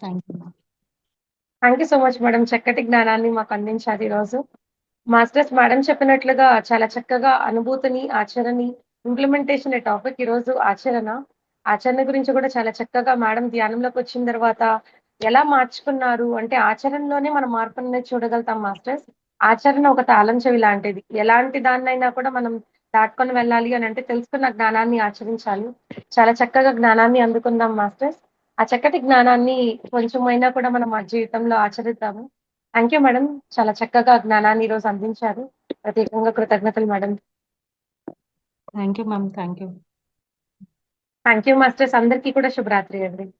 Thank you. Thank you so much madam. చక్కటి జ్ఞానాన్ని మాకు అందించారు ఈరోజు. మాస్టర్స్ మేడం చెప్పినట్లుగా చాలా చక్కగా అనుభూతిని, ఆచరణని, ఇంప్లిమెంటేషన్ అనే టాపిక్ ఈరోజు ఆచరణ గురించి కూడా చాలా చక్కగా మేడం ధ్యానంలోకి వచ్చిన తర్వాత ఎలా మార్చుకున్నారు అంటే ఆచరణలోనే మనం మార్పు అనేది చూడగలుగుతాం మాస్టర్స్. ఆచరణ ఒక తాళం చెవి లాంటిది. ఎలాంటి దాన్నైనా కూడా మనం దాటుకొని వెళ్ళాలి అని అంటే తెలుసుకున్న జ్ఞానాన్ని ఆచరించాలి. చాలా చక్కగా జ్ఞానాన్ని అందుకుందాం మాస్టర్స్. ఆ చక్కటి జ్ఞానాన్ని కొంచెమైనా కూడా మనం మా జీవితంలో ఆచరిద్దాము. Thank you madam. చాలా చక్కగా జ్ఞానాన్ని ఈరోజు అందించారు. ప్రత్యేకంగా కృతజ్ఞతలు madam. Thank you ma'am. Thank you. Thank you masters. అందరికీ కూడా శుభరాత్రి అండి.